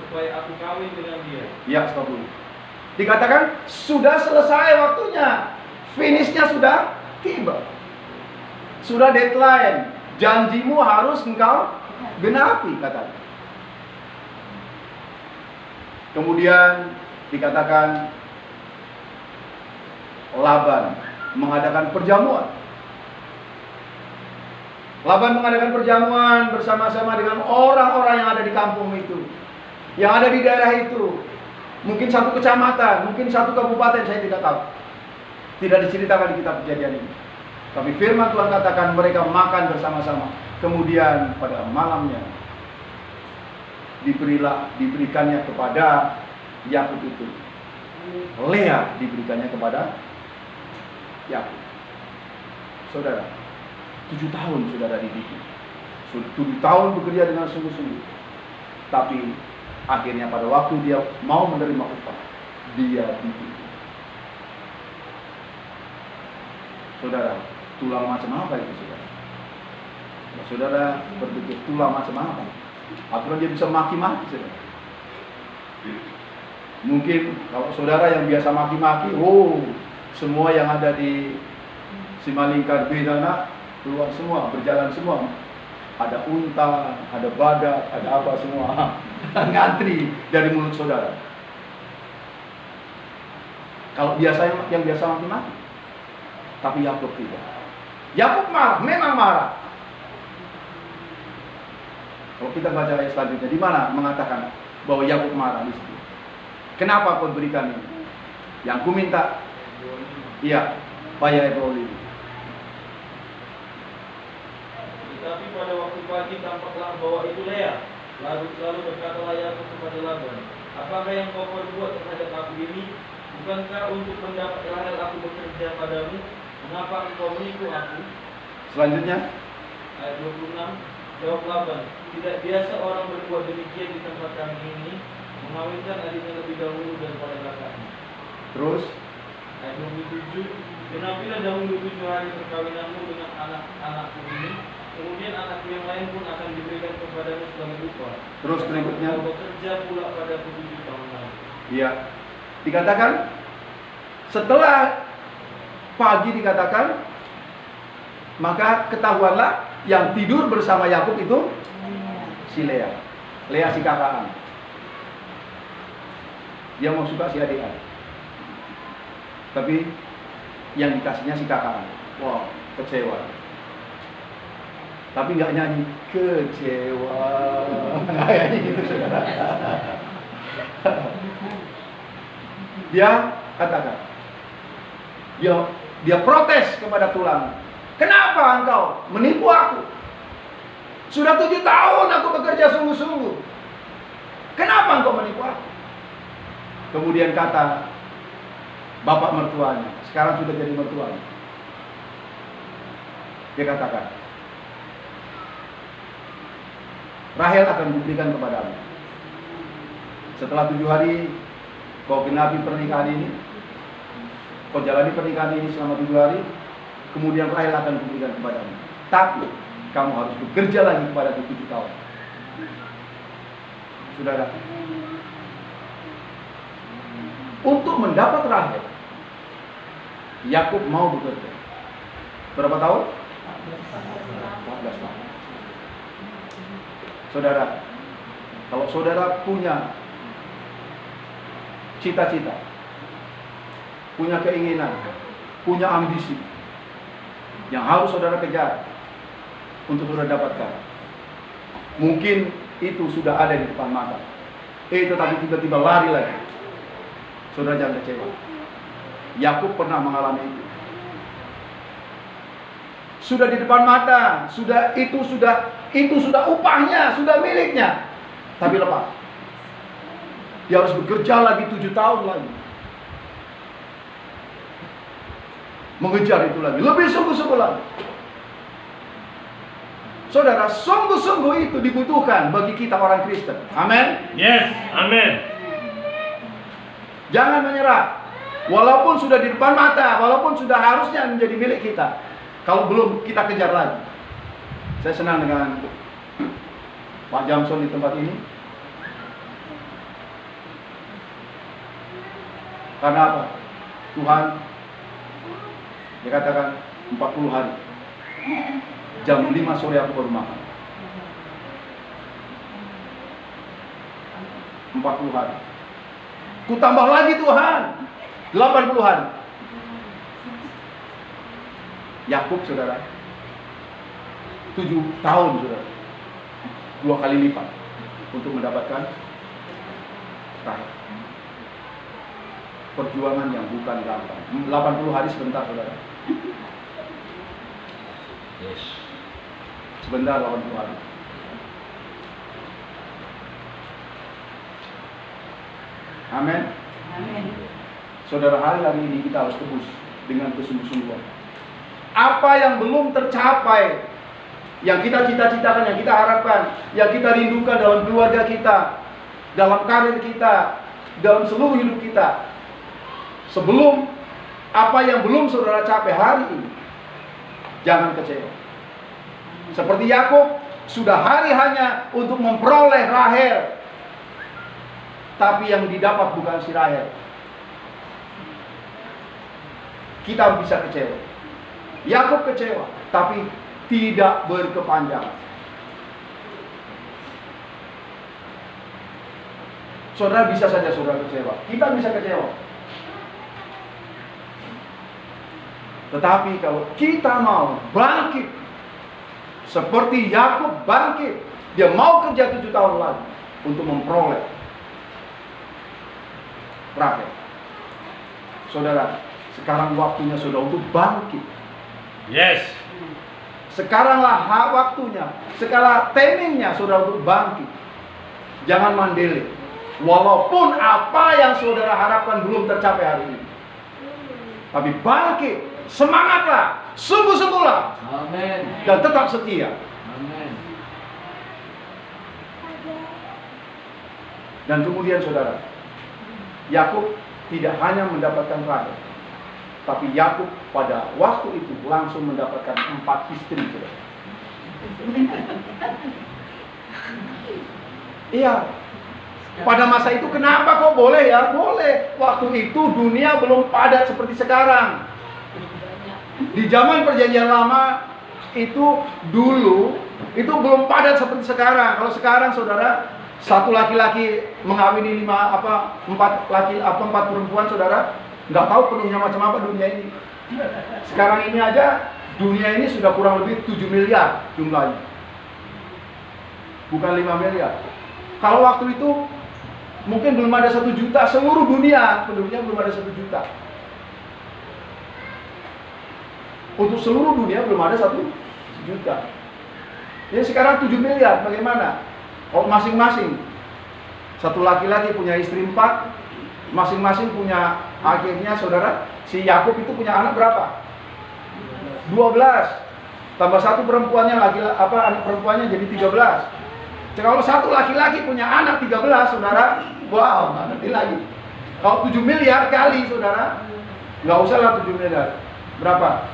supaya aku kawin dengan dia. Ya, stop dulu. Dikatakan sudah selesai waktunya, finishnya sudah tiba, sudah deadline, janjimu harus engkau genapi, katanya. Kemudian dikatakan Laban mengadakan perjamuan. Laban mengadakan perjamuan bersama-sama dengan orang-orang yang ada di kampung itu, yang ada di daerah itu. Mungkin satu kecamatan, mungkin satu kabupaten, saya tidak tahu. Tidak diceritakan di kitab Kejadian ini. Tapi firman Tuhan katakan mereka makan bersama-sama. Kemudian pada malamnya diberikannya kepada Yakub itu. Lea diberikannya kepada Yakub. Saudara, 7 tahun saudara dididik. 7 tahun bekerja dengan sungguh-sungguh. Tapi akhirnya pada waktu dia mau menerima upah, dia ditipu. Saudara, tulang macam apa itu saudara? Nah, saudara berpikir tulang macam apa? Akhirnya dia bisa maki-maki saudara. Mungkin kalau saudara yang biasa maki-maki, semua yang ada di Simalingkar Bidana keluar semua, berjalan semua. Ada unta, ada badak, ada apa semua ngantri dari mulut saudara. Kalau biasanya yang biasa maki-maki, tapi Yakub tidak. Yakub marah, memang marah. Kalau kita baca ayat selanjutnya, di mana mengatakan bahwa Yakub marah di situ? Kenapa kau berikan ini? Yang ku minta, iya, bayar Ebroli. Tetapi pada waktu pagi tampaklah bahwa itu Lea. Lalu berkatalah Yakub kepada Laban, apakah yang kau perbuat terhadap aku ini? Bukankah untuk mendapat Rahel aku bekerja padamu? Mengapa engkau menipu aku? Selanjutnya, Ayat 26, jawab Laban, tidak biasa orang berbuat demikian di tempat kami ini, mengawinkan adiknya lebih dahulu daripada kakaknya. terus Ayat 27, genapilah dahulu 7 hari perkawinanmu dengan anak-anakku ini, kemudian anakku yang lain pun akan diberikan kepadamu sebagai upah. Terus berikutnya, Kau bekerja pula pada 7 tahun lagi. iya, dikatakan setelah pagi dikatakan, maka ketahuanlah yang tidur bersama Yakub itu si Lea. Lea si kakak. Dia mau suka si adik. Tapi yang dikasihnya si kakak. Wow, kecewa. Tapi nggak nyanyi kecewa. Kayaknya gitu saudara. Dia katakan, dia protes kepada tulang. Kenapa engkau menipu aku? Sudah 7 tahun aku bekerja sungguh-sungguh. Kenapa engkau menipu aku? Kemudian kata bapak mertuanya, sekarang sudah jadi mertuanya. Dia katakan, Rahel akan kuberikan kepadamu. Setelah 7 hari kau genapi pernikahan ini, kau jalani pernikahan ini selama 7 hari, kemudian Rahel akan kuberikan kepadamu. Tapi kamu harus bekerja lagi kepada 7 tahun. Saudara, untuk mendapat Rahel, Yakub mau bekerja. Berapa tahun? 14 tahun. Saudara, kalau saudara punya cita-cita, punya keinginan, punya ambisi yang harus saudara kejar untuk saudara dapatkan, mungkin itu sudah ada di depan mata, tetapi tiba-tiba lari lagi. Saudara jangan kecewa. Yakub pernah mengalami itu. Sudah di depan mata, itu sudah upahnya, sudah miliknya, tapi lepas. Dia harus bekerja lagi 7 tahun lagi, mengejar itu lagi, lebih sungguh-sungguh lagi. Saudara, sungguh-sungguh itu dibutuhkan bagi kita orang Kristen. Amin. Yes, amin. Jangan menyerah. Walaupun sudah di depan mata, walaupun sudah harusnya menjadi milik kita, kalau belum, kita kejar lagi. Saya senang dengan Pak Jamson di tempat ini. Karena apa? Tuhan, dia katakan 40 hari. Jam 5 sore aku baru makan. 40 hari. Ku tambah lagi Tuhan, 80 hari. Yakub, saudara, 7 tahun, saudara, 2 kali lipat untuk mendapatkan Rahel. Perjuangan yang bukan gampang. 80 hari sebentar, saudara. Yes. Sebentar 80 hari. Amin. Amin. Saudara, hari ini kita harus tebus dengan kesungguh-sungguhan. Apa yang belum tercapai, yang kita cita-citakan, yang kita harapkan, yang kita rindukan dalam keluarga kita, dalam karir kita, dalam seluruh hidup kita, sebelum apa yang belum saudara capai hari ini, jangan kecewa. Seperti Yakub, sudah hari hanya untuk memperoleh Rahel, tapi yang didapat bukan si Rahel. Kita bisa kecewa. Yakub kecewa, tapi tidak berkepanjangan. Saudara bisa saja saudara kecewa. Kita bisa kecewa. Tetapi kalau kita mau bangkit seperti Yakub bangkit, dia mau kerja 7 tahun lagi untuk memperoleh Rahel. Saudara, sekarang waktunya saudara untuk bangkit. Yes. Sekaranglah waktunya, sekarang timingnya saudara untuk bangkit. Jangan mandele. Walaupun apa yang saudara harapkan belum tercapai hari ini, tapi bangkit, semangatlah, sungguh-sungguhlah, Amin. dan tetap setia. Amin. Dan kemudian saudara, Yakub tidak hanya mendapatkan Rahel, tapi Yakub pada waktu itu langsung mendapatkan 4 istri, saudara. Iya. Pada masa itu kenapa kok boleh ya? Boleh. Waktu itu dunia belum padat seperti sekarang. Di zaman perjanjian lama itu dulu itu belum padat seperti sekarang. Kalau sekarang saudara, satu laki-laki mengawini 4 perempuan, saudara, nggak tahu penuhnya macam apa dunia ini. Sekarang ini aja dunia ini sudah kurang lebih 7 miliar jumlahnya, bukan 5 miliar. Kalau waktu itu mungkin belum ada 1 juta, seluruh dunia penduduknya belum ada 1 juta. Untuk seluruh dunia belum ada 1 juta. Jadi sekarang 7 miliar, bagaimana? Kalau masing-masing Satu laki-laki punya istri 4, masing-masing punya, akhirnya saudara, si Yakub itu punya anak berapa? 12. Tambah satu perempuannya, anak perempuannya jadi 13. Kalau satu laki-laki punya anak 13, saudara, wow, nggak ngerti lagi. Kalau 7 miliar kali, saudara, nggak usah lah 7 miliar. Berapa?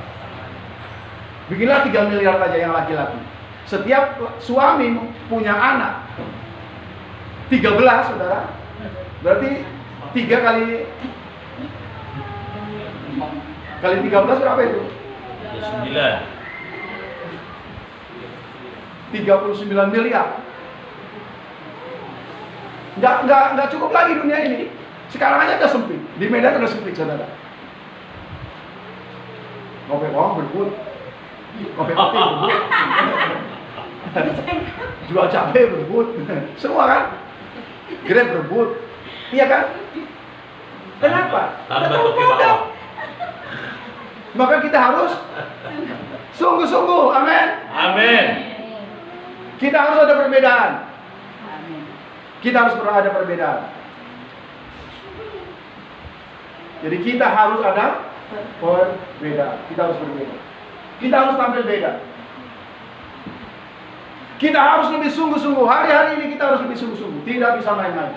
Bikinlah 3 miliar saja yang laki-laki. Setiap suami punya anak 13, saudara. Berarti 3 kali 13 berapa itu? 9. 39 miliar. Nggak cukup lagi dunia ini. Sekarang aja udah sempit. Di Medan udah sempit, saudara. Kopi bawang berebut, kopi putih berebut, jual cabai berebut, semua kan? Grab berebut, iya kan? Kenapa? Tambah kopi bawang. Maka kita harus sungguh-sungguh, amin. Amin. Kita harus ada perbedaan. Kita harus ada perbedaan. Jadi kita harus ada perbedaan. Kita harus berbeda. Kita harus tampil beda. Kita harus lebih sungguh-sungguh. Hari-hari ini kita harus lebih sungguh-sungguh. Tidak bisa main-main.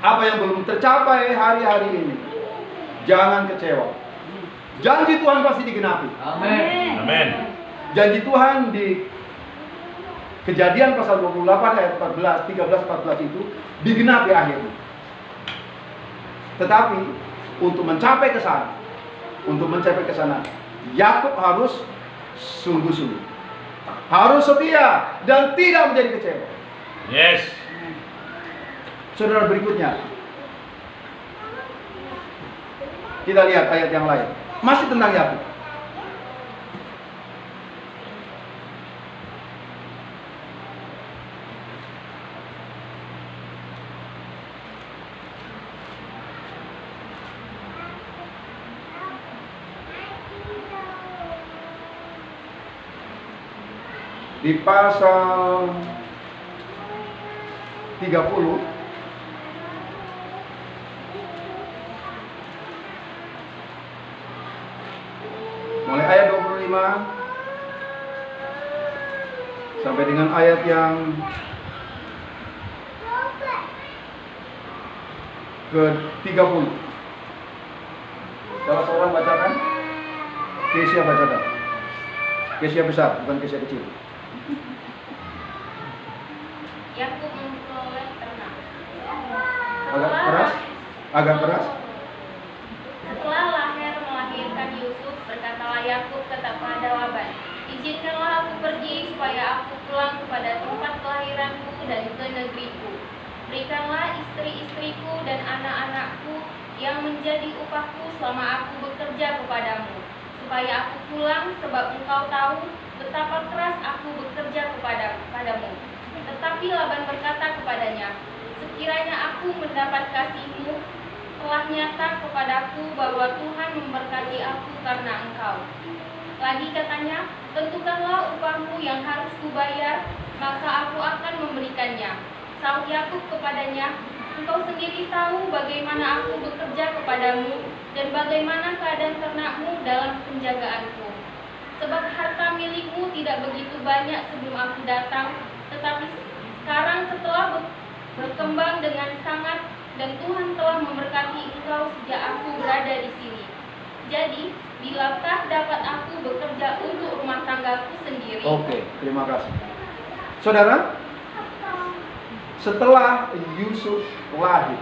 Apa yang belum tercapai hari-hari ini, jangan kecewa. Janji Tuhan pasti digenapi. Amin. Amin. Janji Tuhan di Kejadian pasal 28 ayat 14, 13, 14 itu digenapi akhirnya. Tetapi untuk mencapai ke sana, Yakub harus sungguh-sungguh. Harus setia dan tidak menjadi kecewa. Yes. Saudara, berikutnya kita lihat ayat yang lain. Masih tentang Yakub. Di pasal 30 mulai ayat 25 sampai dengan ayat yang ke-30. Salah seorang bacakan. Kesia bacakan. Kesia besar, bukan Kesia kecil. Yakub memperoleh ternak. Agak keras. Setelah Laher melahirkan Yusuf, berkatalah Yakub kepada Laban, izinkanlah aku pergi supaya aku pulang kepada tempat kelahiranku dan ke negeriku. Berikanlah istri-istriku dan anak-anakku yang menjadi upahku selama aku bekerja kepadamu, supaya aku pulang, sebab engkau tahu betapa keras aku bekerja kepadamu. Tetapi Laban berkata kepadanya, sekiranya aku mendapat kasihmu, telah nyata kepadaku bahwa Tuhan memberkati aku karena engkau. Lagi katanya, tentukanlah upahmu yang harus kubayar, maka aku akan memberikannya. Saud Yakub kepadanya, engkau sendiri tahu bagaimana aku bekerja kepadamu dan bagaimana keadaan ternakmu dalam penjagaanku. Sebab harta milikmu tidak begitu banyak sebelum aku datang, tetapi sekarang setelah berkembang dengan sangat dan Tuhan telah memberkati engkau sejak aku berada di sini. Jadi, bilakah dapat aku bekerja untuk rumah tanggaku sendiri? Oke, terima kasih. Saudara, setelah Yusuf lahir,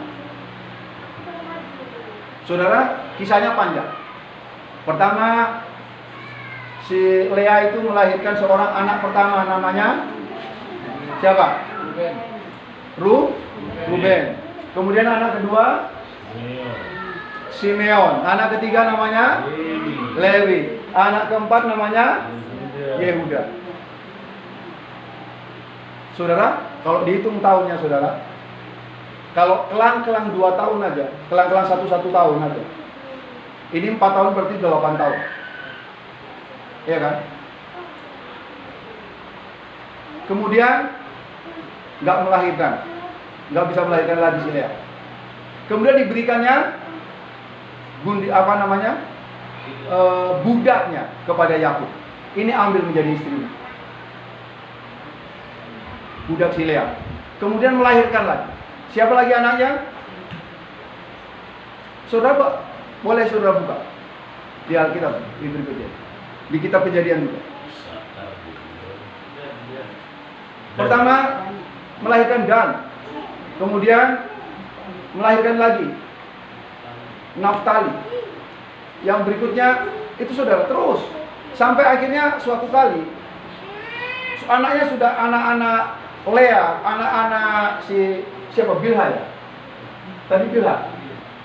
saudara, kisahnya panjang. Pertama, si Lea itu melahirkan seorang anak pertama, namanya siapa? Ruben. Kemudian anak kedua Simeon. Anak ketiga namanya Lewi. Anak keempat namanya Yehuda. Saudara, kalau dihitung tahunnya, saudara, kalau kelang-kelang 2 tahun aja, kelang-kelang 1 tahun aja, ini 4 tahun berarti 8 tahun. Iya kan? Kemudian nggak melahirkan. nggak bisa melahirkan lagi si Lea. Kemudian diberikannya budaknya kepada Yakub. Ini ambil menjadi istrinya. Budak si Lea. Kemudian melahirkan lagi. Siapa lagi anaknya? Saudara, boleh saudara buka di Alkitab di berikutnya. Di kitab Kejadian juga. Pertama melahirkan Dan. Kemudian melahirkan lagi Naftali. Yang berikutnya itu saudara terus sampai akhirnya suatu kali anaknya sudah anak-anak Lea, anak-anak si siapa, Bilha ya? Tadi Bilha.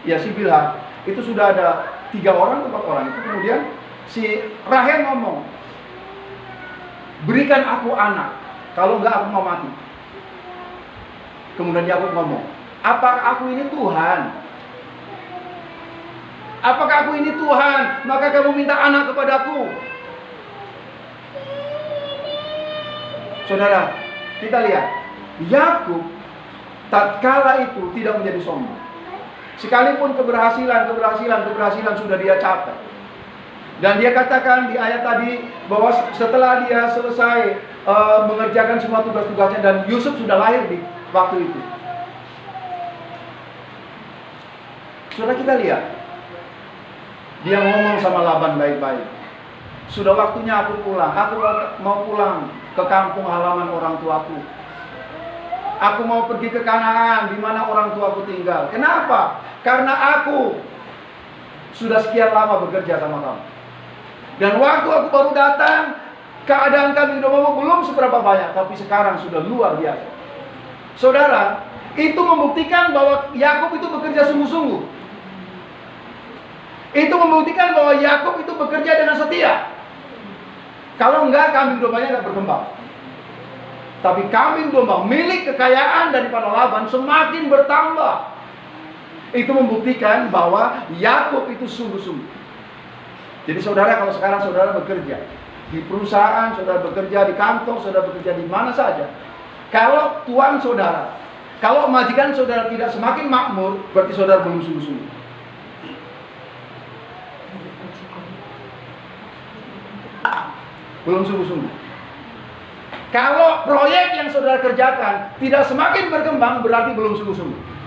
Ya si Bilha itu sudah ada 3 orang atau 4 orang itu. Kemudian si Rahel ngomong, berikan aku anak, kalau enggak aku mau mati. Kemudian Yakub ngomong, apakah aku ini Tuhan? Apakah aku ini Tuhan? Maka kamu minta anak kepadaku. Saudara, kita lihat Yakub tatkala itu tidak menjadi sombong. Sekalipun keberhasilan sudah dia capai. Dan dia katakan di ayat tadi bahwa setelah dia selesai mengerjakan semua tugas-tugasnya dan Yusuf sudah lahir di waktu itu. Saudara, kita lihat dia ngomong sama Laban baik-baik. Sudah waktunya aku pulang. Aku mau pulang ke kampung halaman orang tuaku. Aku mau pergi ke Kanaan di mana orang tuaku tinggal. Kenapa? Karena aku sudah sekian lama bekerja sama kamu. Dan waktu aku baru datang, keadaan kami belum seberapa banyak, tapi sekarang sudah luar biasa. Saudara, itu membuktikan bahwa Yakub itu bekerja sungguh-sungguh. Itu membuktikan bahwa Yakub itu bekerja dengan setia. Kalau enggak, kambing dombanya enggak berkembang. Tapi kambing domba milik kekayaan daripada Laban semakin bertambah. Itu membuktikan bahwa Yakub itu sungguh-sungguh. Jadi saudara, kalau sekarang saudara bekerja di perusahaan, saudara bekerja di kantor, saudara bekerja di mana saja, kalau tuan saudara, kalau majikan saudara tidak semakin makmur, berarti saudara belum sungguh-sungguh. Belum sungguh-sungguh. Kalau proyek yang saudara kerjakan tidak semakin berkembang, berarti belum sungguh-sungguh.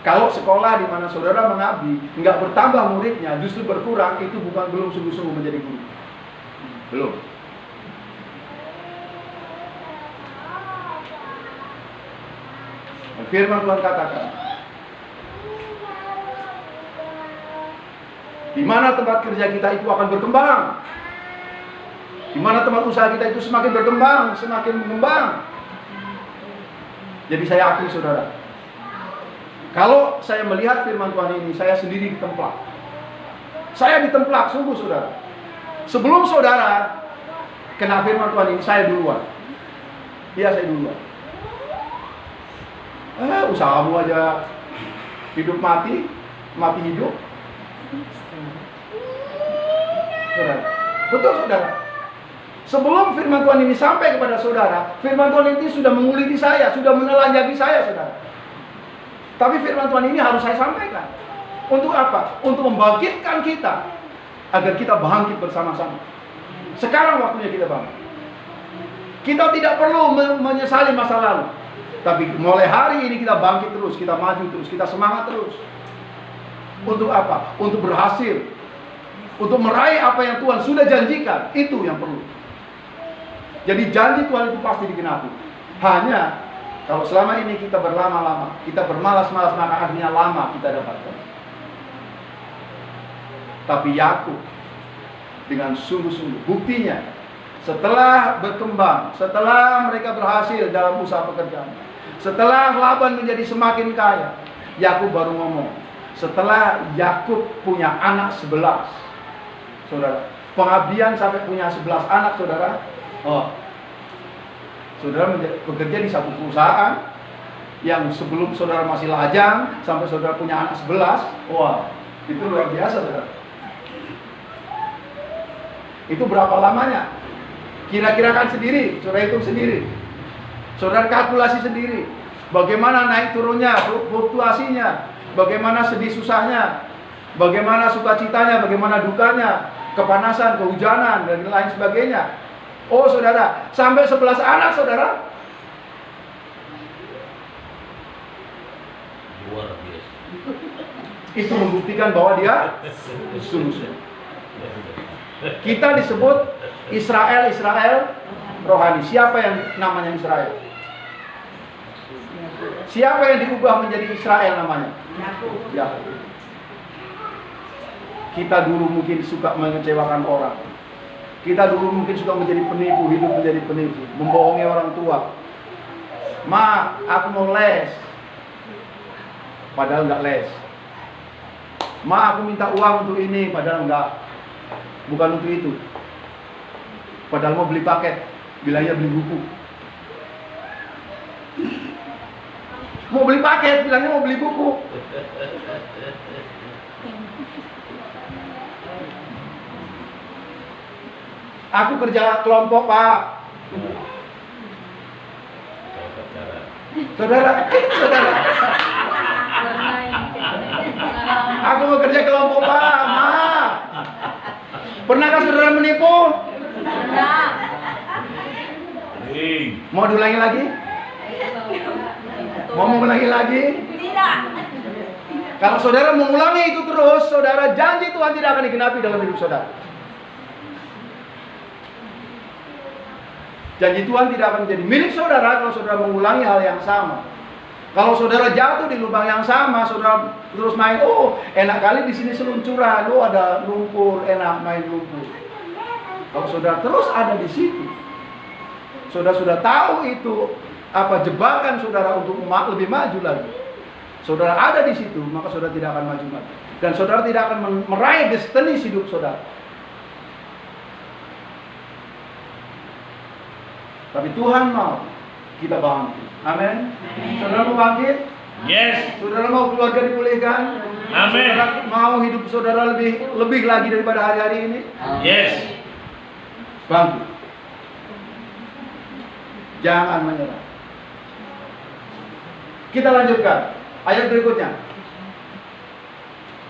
Kalau sekolah di mana saudara mengabdi nggak bertambah muridnya, justru berkurang, itu bukan belum sungguh-sungguh menjadi guru. Belum. Firman Tuhan katakan, di mana tempat kerja kita itu akan berkembang, di mana tempat usaha kita itu semakin berkembang, semakin mengembang. Jadi saya akui saudara, kalau saya melihat firman Tuhan ini, saya sendiri ditemplak. Saya ditemplak sungguh saudara. Sebelum saudara kena firman Tuhan ini, saya duluan. Iya, saya duluan. Usahamu aja hidup mati, mati hidup. Saudara, betul saudara. Sebelum firman Tuhan ini sampai kepada saudara, firman Tuhan ini sudah menguliti saya, sudah menelanjangi saya saudara. Tapi firman Tuhan ini harus saya sampaikan. Untuk apa? Untuk membangkitkan kita, agar kita bangkit bersama-sama. Sekarang waktunya kita bangkit. Kita tidak perlu menyesali masa lalu. Tapi mulai hari ini kita bangkit terus, kita maju terus, kita semangat terus. Untuk apa? Untuk berhasil. Untuk meraih apa yang Tuhan sudah janjikan. Itu yang perlu. Jadi janji Tuhan itu pasti digenapi. Hanya kalau selama ini kita berlama-lama, kita bermalas-malas, maka akhirnya lama kita dapatkan. Tapi Yakub dengan sungguh-sungguh, buktinya setelah berkembang, setelah mereka berhasil dalam usaha pekerjaan, setelah Laban menjadi semakin kaya, Yakub baru ngomong, setelah Yakub punya anak 11, saudara, pengabdian sampai punya 11 anak, saudara. Saudara bekerja di satu perusahaan yang sebelum saudara masih lajang sampai saudara punya anak 11. Wah, itu luar biasa saudara. Itu berapa lamanya? Kira-kirakan sendiri, saudara hitung sendiri. Saudara kalkulasi sendiri. Bagaimana naik turunnya, fluktuasinya, bagaimana sedih susahnya, bagaimana sukacitanya, bagaimana dukanya, kepanasan, kehujanan, dan lain sebagainya. Oh saudara, sampai 11 anak saudara. Luar biasa. Itu membuktikan bahwa dia sungguh-sungguh. Kita disebut Israel rohani. Siapa yang namanya Israel? Siapa yang diubah menjadi Israel namanya? Yakub. Kita dulu mungkin suka mengecewakan orang. Kita dulu mungkin suka menjadi penipu, hidup menjadi penipu, membohongi orang tua. Ma, aku mau les. Padahal nggak les. Ma, aku minta uang untuk ini, padahal enggak. Bukan untuk itu. Padahal mau beli paket, bilangnya beli buku. Mau beli paket, bilangnya mau beli buku. Aku kerja kelompok, Pak. Saudara. Aku mau kerja kelompok, Pak. Ma. Pernahkah saudara menipu? Pernah. Mau diulangi lagi? Mau mengulangi lagi? Tidak. Kalau saudara mengulangi itu terus, saudara janji Tuhan tidak akan digenapi dalam hidup saudara. Janji Tuhan tidak akan menjadi milik saudara kalau saudara mengulangi hal yang sama. Kalau saudara jatuh di lubang yang sama, saudara terus main, oh enak kali di sini seluncuran, oh ada lumpur, enak main lumpur. Kalau saudara terus ada di situ, saudara sudah tahu itu apa jebakan saudara untuk lebih maju lagi. Saudara ada di situ, maka saudara tidak akan maju lagi. Dan saudara tidak akan meraih destiny hidup saudara. Tapi Tuhan mau kita bangkit. Amin. Saudara mau bangkit? Yes. Saudara mau keluarga dipulihkan? Amin. Saudara mau hidup saudara lebih lagi daripada hari-hari ini? Yes. Bangkit. Jangan menyerah. Kita lanjutkan. Ayat berikutnya.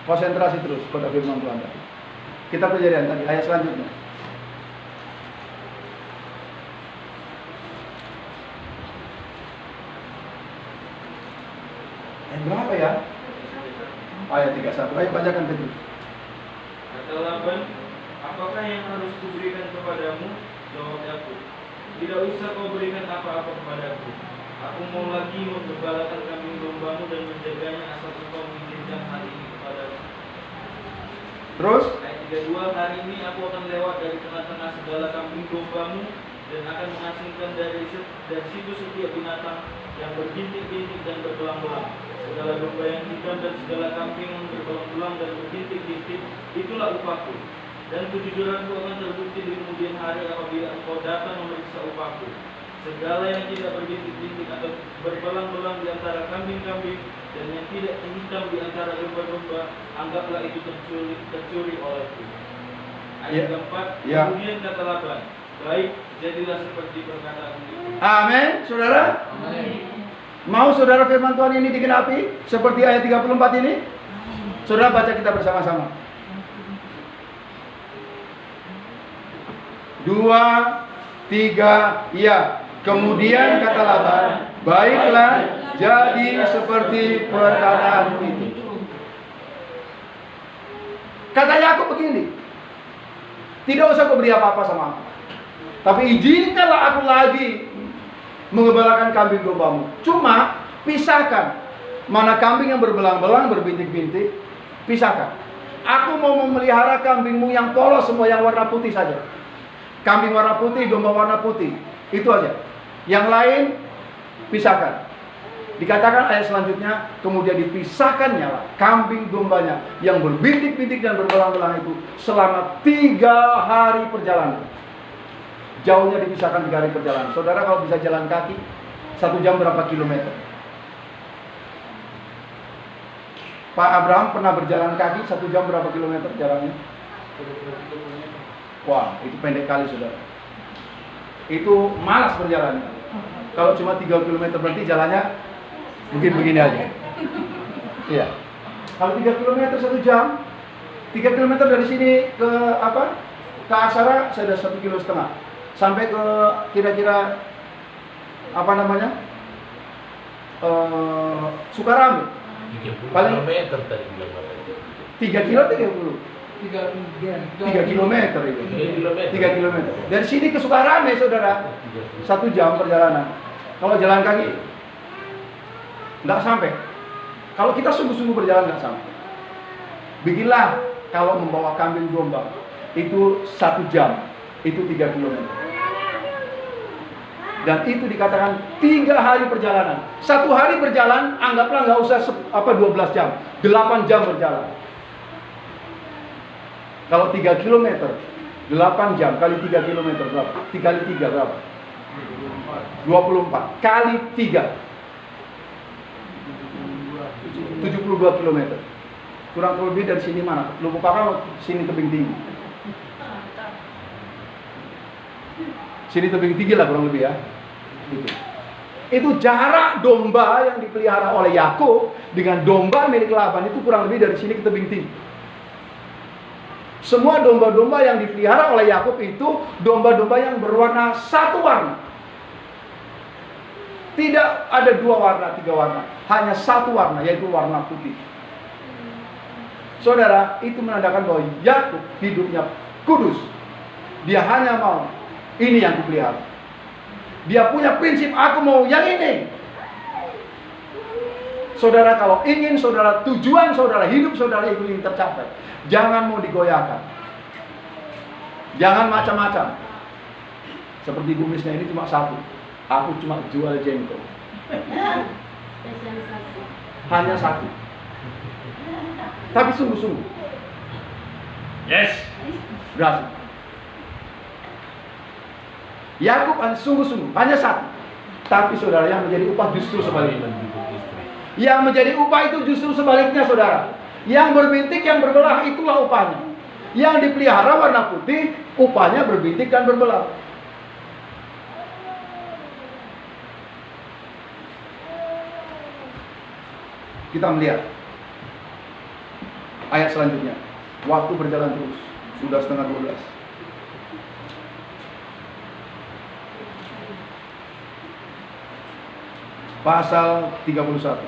Konsentrasi terus pada firman Tuhan tadi. Kita pelajari tadi ayat selanjutnya. Ayat berapa ya? Ayat 31. Ayo bacakan tadi. Kata Laban, apakah yang harus kuberikan kepadamu? Jawab Yakub, tidak usah kau berikan apa-apa kepadaku. Aku mau lagi menggembalakan kambing dombamu dan menjaganya asal engkau mengizinkan hari ini kepadaku. Terus? Ayat 32, hari ini aku akan lewat dari tengah-tengah segala kambing dombamu dan akan mengasingkan dari situ setiap binatang yang berbintik-bintik dan berbelang-belang. Segala domba yang hitam dan segala kambing yang berbelang-belang dan berbintik-bintik, itulah upahku. Dan kejujuranku akan terbukti di kemudian hari apabila engkau datang memeriksa upahku. Segala yang tidak berbintik-bintik atau berbelang-belang di antara kambing-kambing dan yang tidak hitam di antara domba-domba, anggaplah itu tercuri olehku. Ayat keempat, kemudian kata Laban, baik, jadilah seperti perkataanmu itu. Amin, saudara. Mau saudara firman Tuhan ini digenapi seperti ayat 34 ini? Saudara baca kita bersama-sama. 2, 3, iya. Kemudian kata Laban, baiklah, jadi seperti perkataanmu itu. Kata Yakub begini, tidak usah kau beri apa-apa sama aku, tapi izinkanlah aku lagi mengembalakan kambing dombamu. Cuma pisahkan mana kambing yang berbelang-belang, berbintik-bintik, pisahkan. Aku mau memelihara kambingmu yang polos semua, yang warna putih saja. Kambing warna putih, domba warna putih, itu aja. Yang lain pisahkan. Dikatakan ayat selanjutnya, kemudian dipisahkannya lah kambing dombanya yang berbintik-bintik dan berbelang-belang itu selama 3 hari perjalanan. Jauhnya dipisahkan 3 hari perjalanan. Saudara kalau bisa jalan kaki 1 jam berapa kilometer? Pak Abraham pernah berjalan kaki 1 jam berapa kilometer jalannya? Wah, itu pendek kali saudara. itu malas berjalan. Kalau cuma 3 km berarti jalannya mungkin begini aja. Iya. Kalau 3 km 1 jam, 3 km dari sini ke ke Aksara saya ada 1,5 km. Sampai ke kira-kira Sukarame. 30 Paling kilometer tadi bilang. 3 kilo 30. 3 kilometer itu. 3 kilometer. Dari sini ke Sukarame, saudara, 1 jam perjalanan. Kalau jalan kaki, nggak sampai. Kalau kita sungguh-sungguh berjalan nggak sampai. Bikinlah kalau membawa kambing domba itu 1 jam, itu 3 kilometer. Dan itu dikatakan 3 hari perjalanan. 1 hari berjalan, anggaplah nggak usah 12 jam, 8 jam berjalan. Kalau 3 km, 8 jam kali 3 km berapa? 3 kali 3 berapa? 24 kali 3 72 km. Kurang lebih dari sini mana? Lubuk Pakam sini tebing tinggi. Sini tebing tinggi lah kurang lebih ya. Itu jarak domba yang dipelihara oleh Yakub dengan domba milik Laban itu kurang lebih dari sini ke tebing tinggi. Semua domba-domba yang dipelihara oleh Yakub itu domba-domba yang berwarna satu warna. Tidak ada 2 warna, 3 warna, hanya 1 warna, yaitu warna putih. Saudara, itu menandakan bahwa Yakub hidupnya kudus. Dia hanya mau ini yang dipelihara. Dia punya prinsip, aku mau yang ini. Saudara, kalau ingin saudara, tujuan saudara, hidup saudara itu ingin tercapai, jangan mau digoyahkan. Jangan macam-macam. Seperti kumisnya ini cuma 1. Aku cuma jual jengkol. Hanya 1. Tapi sungguh-sungguh. Yes. Berhasil. Yakub sungguh-sungguh hanya 1. Tapi saudara, yang menjadi upah justru sebaliknya. Yang menjadi upah itu justru sebaliknya, saudara. Yang berbintik, yang berbelah, itulah upahnya. Yang dipelihara warna putih, upahnya berbintik dan berbelah. Kita melihat ayat selanjutnya. Waktu berjalan terus, sudah setengah 12. Pasal 31.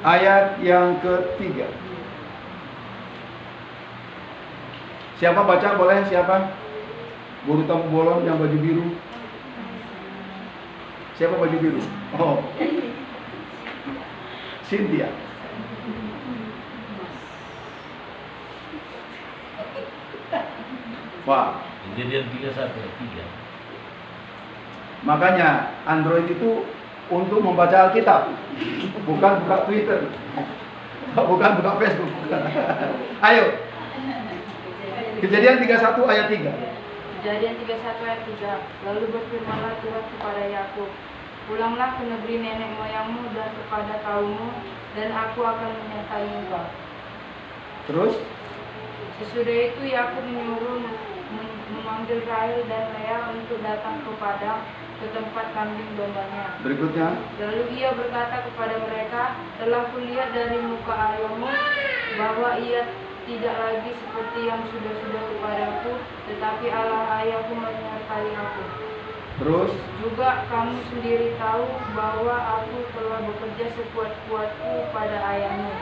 Ayat yang ketiga. Siapa baca boleh? Siapa? Guru tamu bolon yang baju biru. Siapa baju biru? Oh, Cynthia. Wah. Kejadian 31 ayat 3. Makanya Android itu untuk membaca Alkitab, bukan buka Twitter, bukan buka Facebook. Ayo. Kejadian 31 ayat 3. Kejadian 31 ayat 3. Lalu berfirmanlah Tuhan kepada Yakub, pulanglah ke negeri nenek moyangmu dan kepada kaummu, dan aku akan menyertai engkau. Terus? Sesudah itu Yakub menyuruh memanggil Rahel dan Lea untuk datang ke tempat kambing dombanya. Berikutnya. Lalu ia berkata kepada mereka, telah kulihat dari muka ayahmu bahwa ia tidak lagi seperti yang sudah-sudah kepadaku, tetapi Allah ayahku menyertai aku. Terus? Juga kamu sendiri tahu bahwa aku telah bekerja sekuat-kuatku pada ayahmu.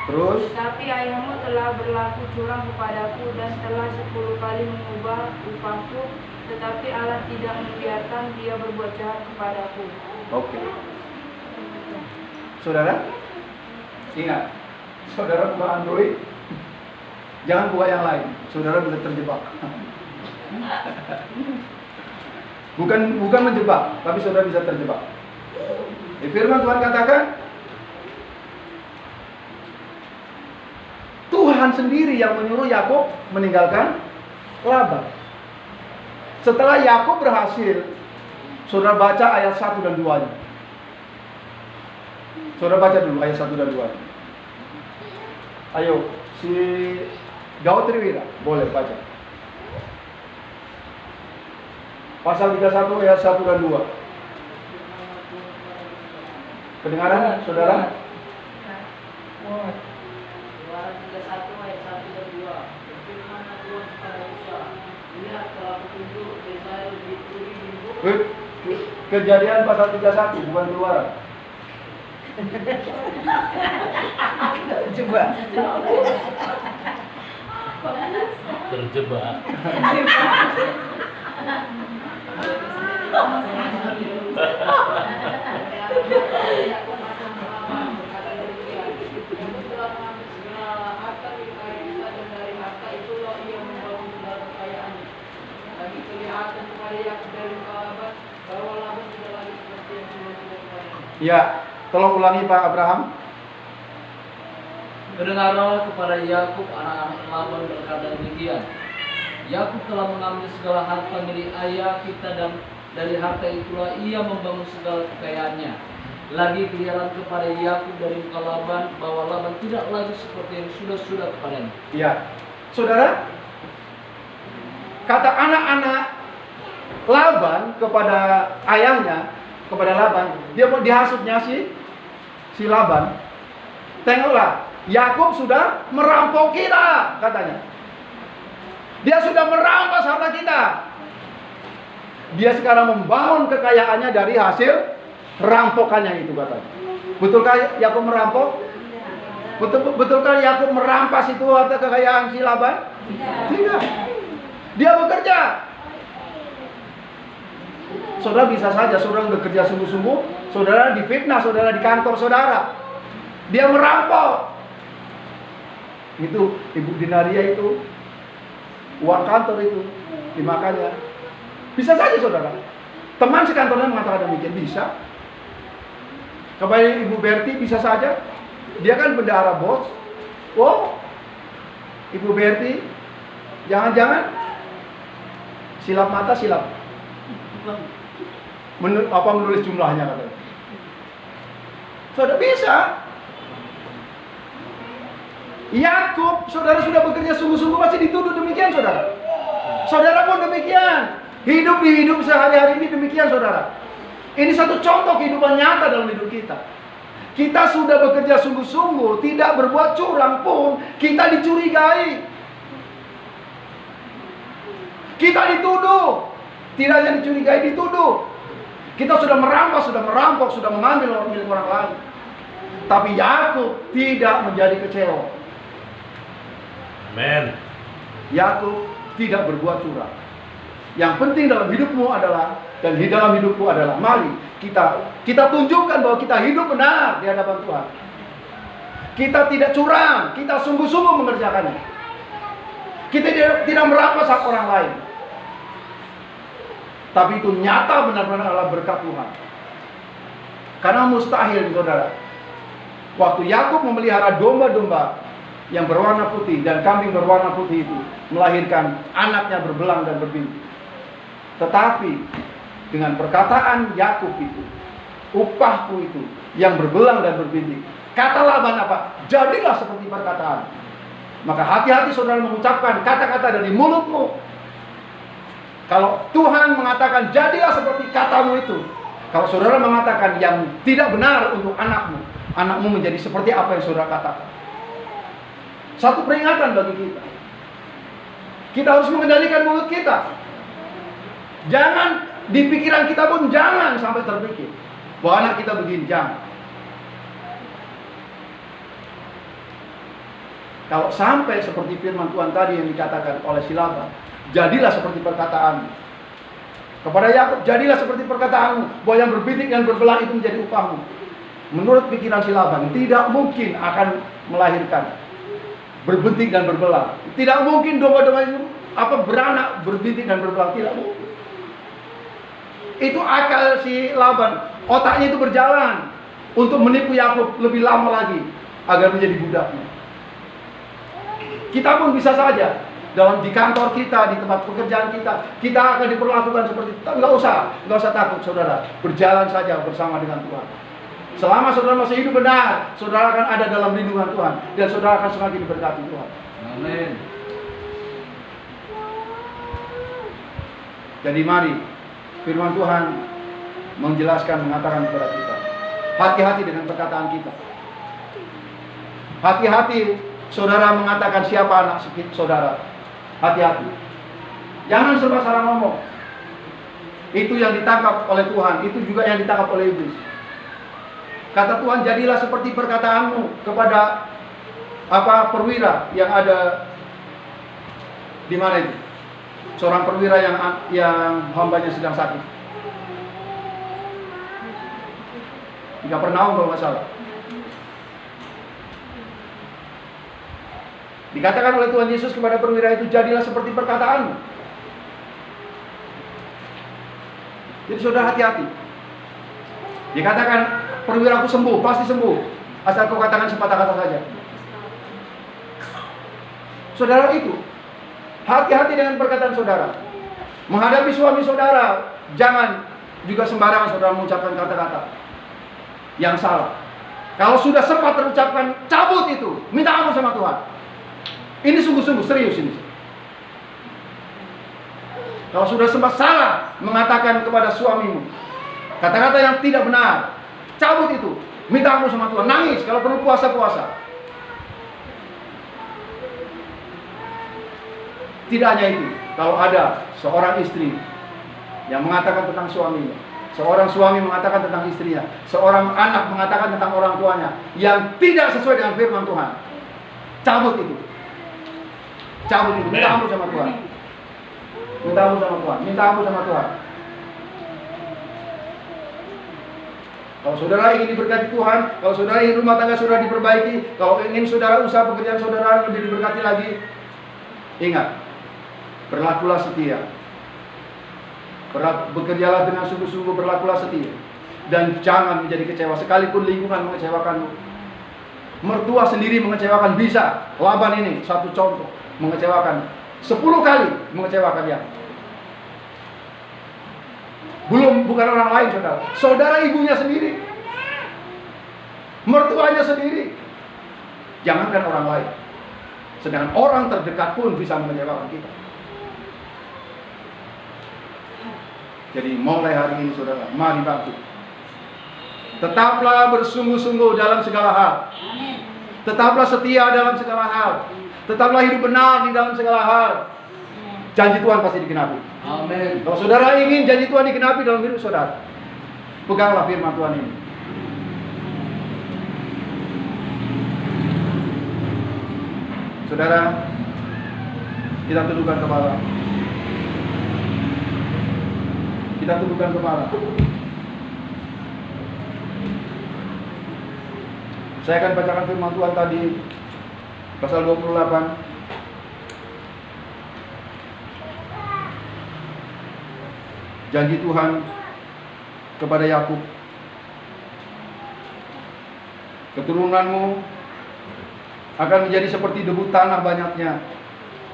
Terus? Tetapi ayahmu telah berlaku curang kepadaku dan telah 10 kali mengubah upahku, tetapi Allah tidak membiarkan dia berbuat jahat kepadaku. Oke. Saudara, ingat, saudara buka Android, jangan buka yang lain. Saudara bisa terjebak. Bukan menjebak, tapi saudara bisa terjebak. Di firman Tuhan katakan, Tuhan sendiri yang menyuruh Yakub meninggalkan Laban. Setelah Yakub berhasil, saudara baca ayat 1 dan 2-nya. Saudara baca dulu ayat 1 dan 2. Ayo, si Gawat Triwira, boleh baca. Pasal 31 ayat 1 dan 2. Kedengaran, saudara? Keluaran 31 ayat 1 dan 2. Berfirmanlah Tuhan kepada Musa, lihat telah kutunjuk Bezalel bin Uri bin Hur. Kejadian pasal 31, bukan Keluaran. Coba. Terjebak. Ya, tolong ulangi Pak Abraham. Mendengarlah kepada Yakub anak-anak Laban berkata demikian. Yakub telah mengambil segala harta milik ayah kita dan dari harta itulah ia membangun segala kekayaannya. Lagi keliharan kepada Yakub dari muka Laban bahwa Laban tidak lagi seperti yang sudah kepadanya. Ya, saudara, kata anak-anak Laban kepada ayahnya, kepada Laban, dia mau dihasutnya si Laban. Tengoklah, Yakub sudah merampok kita, katanya. Dia sudah merampas harta kita. Dia sekarang membangun kekayaannya dari hasil rampokannya itu, katanya. Betulkah Yakub merampok? Betulkah Yakub merampas itu harta kekayaan si Laban? Tidak. Dia bekerja. Saudara bisa saja, saudara bekerja sungguh-sungguh, saudara difitnah, saudara di kantor saudara. Dia merampok. Itu Ibu Dinaria itu, uang kantor itu dimakannya. Bisa saja saudara. Teman sekantornya mengatakan demikian, bisa. Kepada Ibu Berti bisa saja. Dia kan bendahara bos. Oh, Ibu Berti, jangan-jangan silap mata silap. Menulis jumlahnya katanya. Saudara bisa. Yakub, saudara sudah bekerja sungguh-sungguh masih dituduh demikian, saudara. Saudara pun demikian. Hidup di hidup sehari-hari ini demikian, saudara. Ini satu contoh kehidupan nyata dalam hidup kita. Kita sudah bekerja sungguh-sungguh, tidak berbuat curang pun, kita dicurigai. Kita dituduh. Tidak hanya dicurigai, dituduh. Kita sudah merampas, sudah merampok, sudah mengambil milik orang lain. Tapi Yakub tidak menjadi kecewa. Amen. Yakub tidak berbuat curang. Yang penting dalam hidupmu adalah, dan di dalam hidupku adalah, mari kita tunjukkan bahwa kita hidup benar di hadapan Tuhan. Kita tidak curang, kita sungguh-sungguh mengerjakannya. Kita tidak merampas hak orang lain. Tapi itu nyata benar-benar adalah berkat Tuhan. Karena mustahil, saudara. Waktu Yakub memelihara domba-domba yang berwarna putih dan kambing berwarna putih itu melahirkan anaknya berbelang dan berbintik. Tetapi dengan perkataan Yakub itu, upahku itu yang berbelang dan berbintik, kata Laban apa? Jadilah seperti perkataan. Maka hati-hati saudara mengucapkan kata-kata dari mulutmu. Kalau Tuhan mengatakan jadilah seperti katamu itu, kalau saudara mengatakan yang tidak benar untuk anakmu, anakmu menjadi seperti apa yang saudara katakan. Satu peringatan bagi kita. Kita harus mengendalikan mulut kita. Jangan di pikiran kita pun jangan sampai terpikir bahwa anak kita begini, jangan. Kalau sampai seperti firman Tuhan tadi yang dikatakan oleh si Laban, jadilah seperti perkataanmu. Kepada Yakub, jadilah seperti perkataanmu, bahwa yang berbintik dan berbelang itu menjadi upahmu. Menurut pikiran si Laban, tidak mungkin akan melahirkan berbintik dan berbelang. Tidak mungkin domba-domba itu beranak berbintik dan berbelang, tidak mungkin. Itu akal si Laban, otaknya itu berjalan untuk menipu Yakub lebih lama lagi agar menjadi budaknya. Kita pun bisa saja di kantor kita, di tempat pekerjaan kita akan diperlakukan seperti itu. Nggak usah takut, saudara. Berjalan saja bersama dengan Tuhan. Selama saudara masih hidup benar, saudara akan ada dalam lindungan Tuhan dan saudara akan semakin diberkati Tuhan. Amin. Jadi mari firman Tuhan menjelaskan, mengatakan kepada kita, hati-hati dengan perkataan kita. Hati-hati saudara mengatakan siapa anak saudara. Hati-hati. Jangan serba salah ngomong. Itu yang ditangkap oleh Tuhan, itu juga yang ditangkap oleh iblis. Kata Tuhan, jadilah seperti perkataanmu kepada perwira yang ada di mana itu? Seorang perwira yang hambanya sedang sakit. Di Kapernaum kalau nggak salah. Dikatakan oleh Tuhan Yesus kepada perwira itu, jadilah seperti perkataanmu. Jadi saudara hati-hati. Dikatakan perwira aku sembuh, pasti sembuh, asal kau katakan sepatah kata saja. Saudara itu, hati-hati dengan perkataan saudara. Menghadapi suami saudara, jangan juga sembarangan saudara mengucapkan kata-kata yang salah. Kalau sudah sempat terucapkan, cabut itu, minta ampun sama Tuhan. Ini sungguh-sungguh serius ini. Kalau sudah sempat salah mengatakan kepada suamimu kata-kata yang tidak benar, cabut itu, minta ampun sama Tuhan, nangis, kalau perlu puasa-puasa. Tidak hanya itu, kalau ada seorang istri yang mengatakan tentang suaminya, seorang suami mengatakan tentang istrinya, seorang anak mengatakan tentang orang tuanya yang tidak sesuai dengan firman Tuhan, cabut itu. Cabut itu, minta ampun sama Tuhan. Minta ampun sama Tuhan, minta ampun sama Tuhan. Kalau saudara ingin diberkati Tuhan, kalau saudara ingin rumah tangga saudara diperbaiki, kalau ingin saudara usaha pekerjaan saudara lebih diberkati lagi, ingat, berlakulah setia. Bekerjalah dengan sungguh-sungguh, berlakulah setia. Dan jangan menjadi kecewa, sekalipun lingkungan mengecewakanmu. Mertua sendiri mengecewakan bisa. Laban ini satu contoh, mengecewakan 10 kali mengecewakan dia. Bukan orang lain saudara. Saudara ibunya sendiri. Mertuanya sendiri. Jangankan orang lain. Sedangkan orang terdekat pun bisa mengecewakan kita. Jadi mulai hari ini saudara, mari bangkit. Tetaplah bersungguh-sungguh dalam segala hal. Tetaplah setia dalam segala hal. Tetaplah hidup benar di dalam segala hal. Janji Tuhan pasti digenapi. Amin. Kalau saudara ingin janji Tuhan digenapi dalam hidup saudara, peganglah firman Tuhan ini. Saudara, kita tundukkan kepala. Kita tundukkan kepala. Saya akan bacakan firman Tuhan tadi, pasal 28. Janji Tuhan kepada Yakub, keturunanmu akan menjadi seperti debu tanah banyaknya,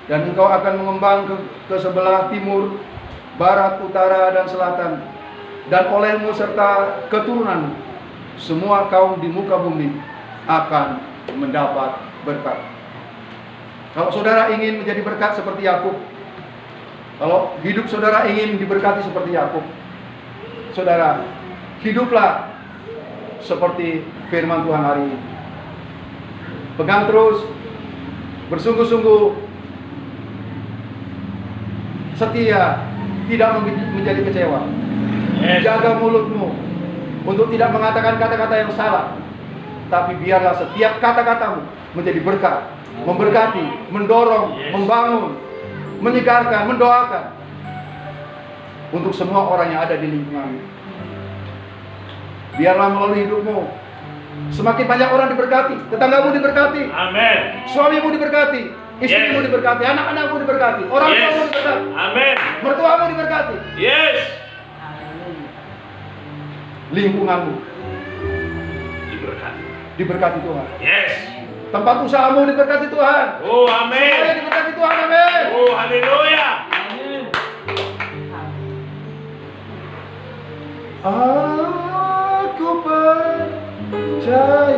dan engkau akan mengembang ke sebelah timur, barat, utara, dan selatan, dan olehmu serta keturunanmu semua kaum di muka bumi akan mendapat berkat. Kalau saudara ingin menjadi berkat seperti Yakub, kalau hidup saudara ingin diberkati seperti Yakub, saudara, hiduplah seperti firman Tuhan hari ini. Pegang terus, bersungguh-sungguh, setia, tidak menjadi kecewa. Jaga mulutmu untuk tidak mengatakan kata-kata yang salah, tapi biarlah setiap kata-katamu menjadi berkat, memberkati, mendorong, membangun, menyegarkan, mendoakan untuk semua orang yang ada di lingkunganmu. Biarlah melalui hidupmu semakin banyak orang diberkati, tetanggamu diberkati, Amin. suamimu diberkati, istrimu diberkati, anak-anakmu diberkati, orang tuamu diberkati, Amin. mertuamu diberkati, Yes. lingkunganmu diberkati Tuhan, Yes. tempat usahamu diberkati Tuhan, Oh, semuanya amin. diberkati Tuhan, amin. Oh, haleluya. Aku percaya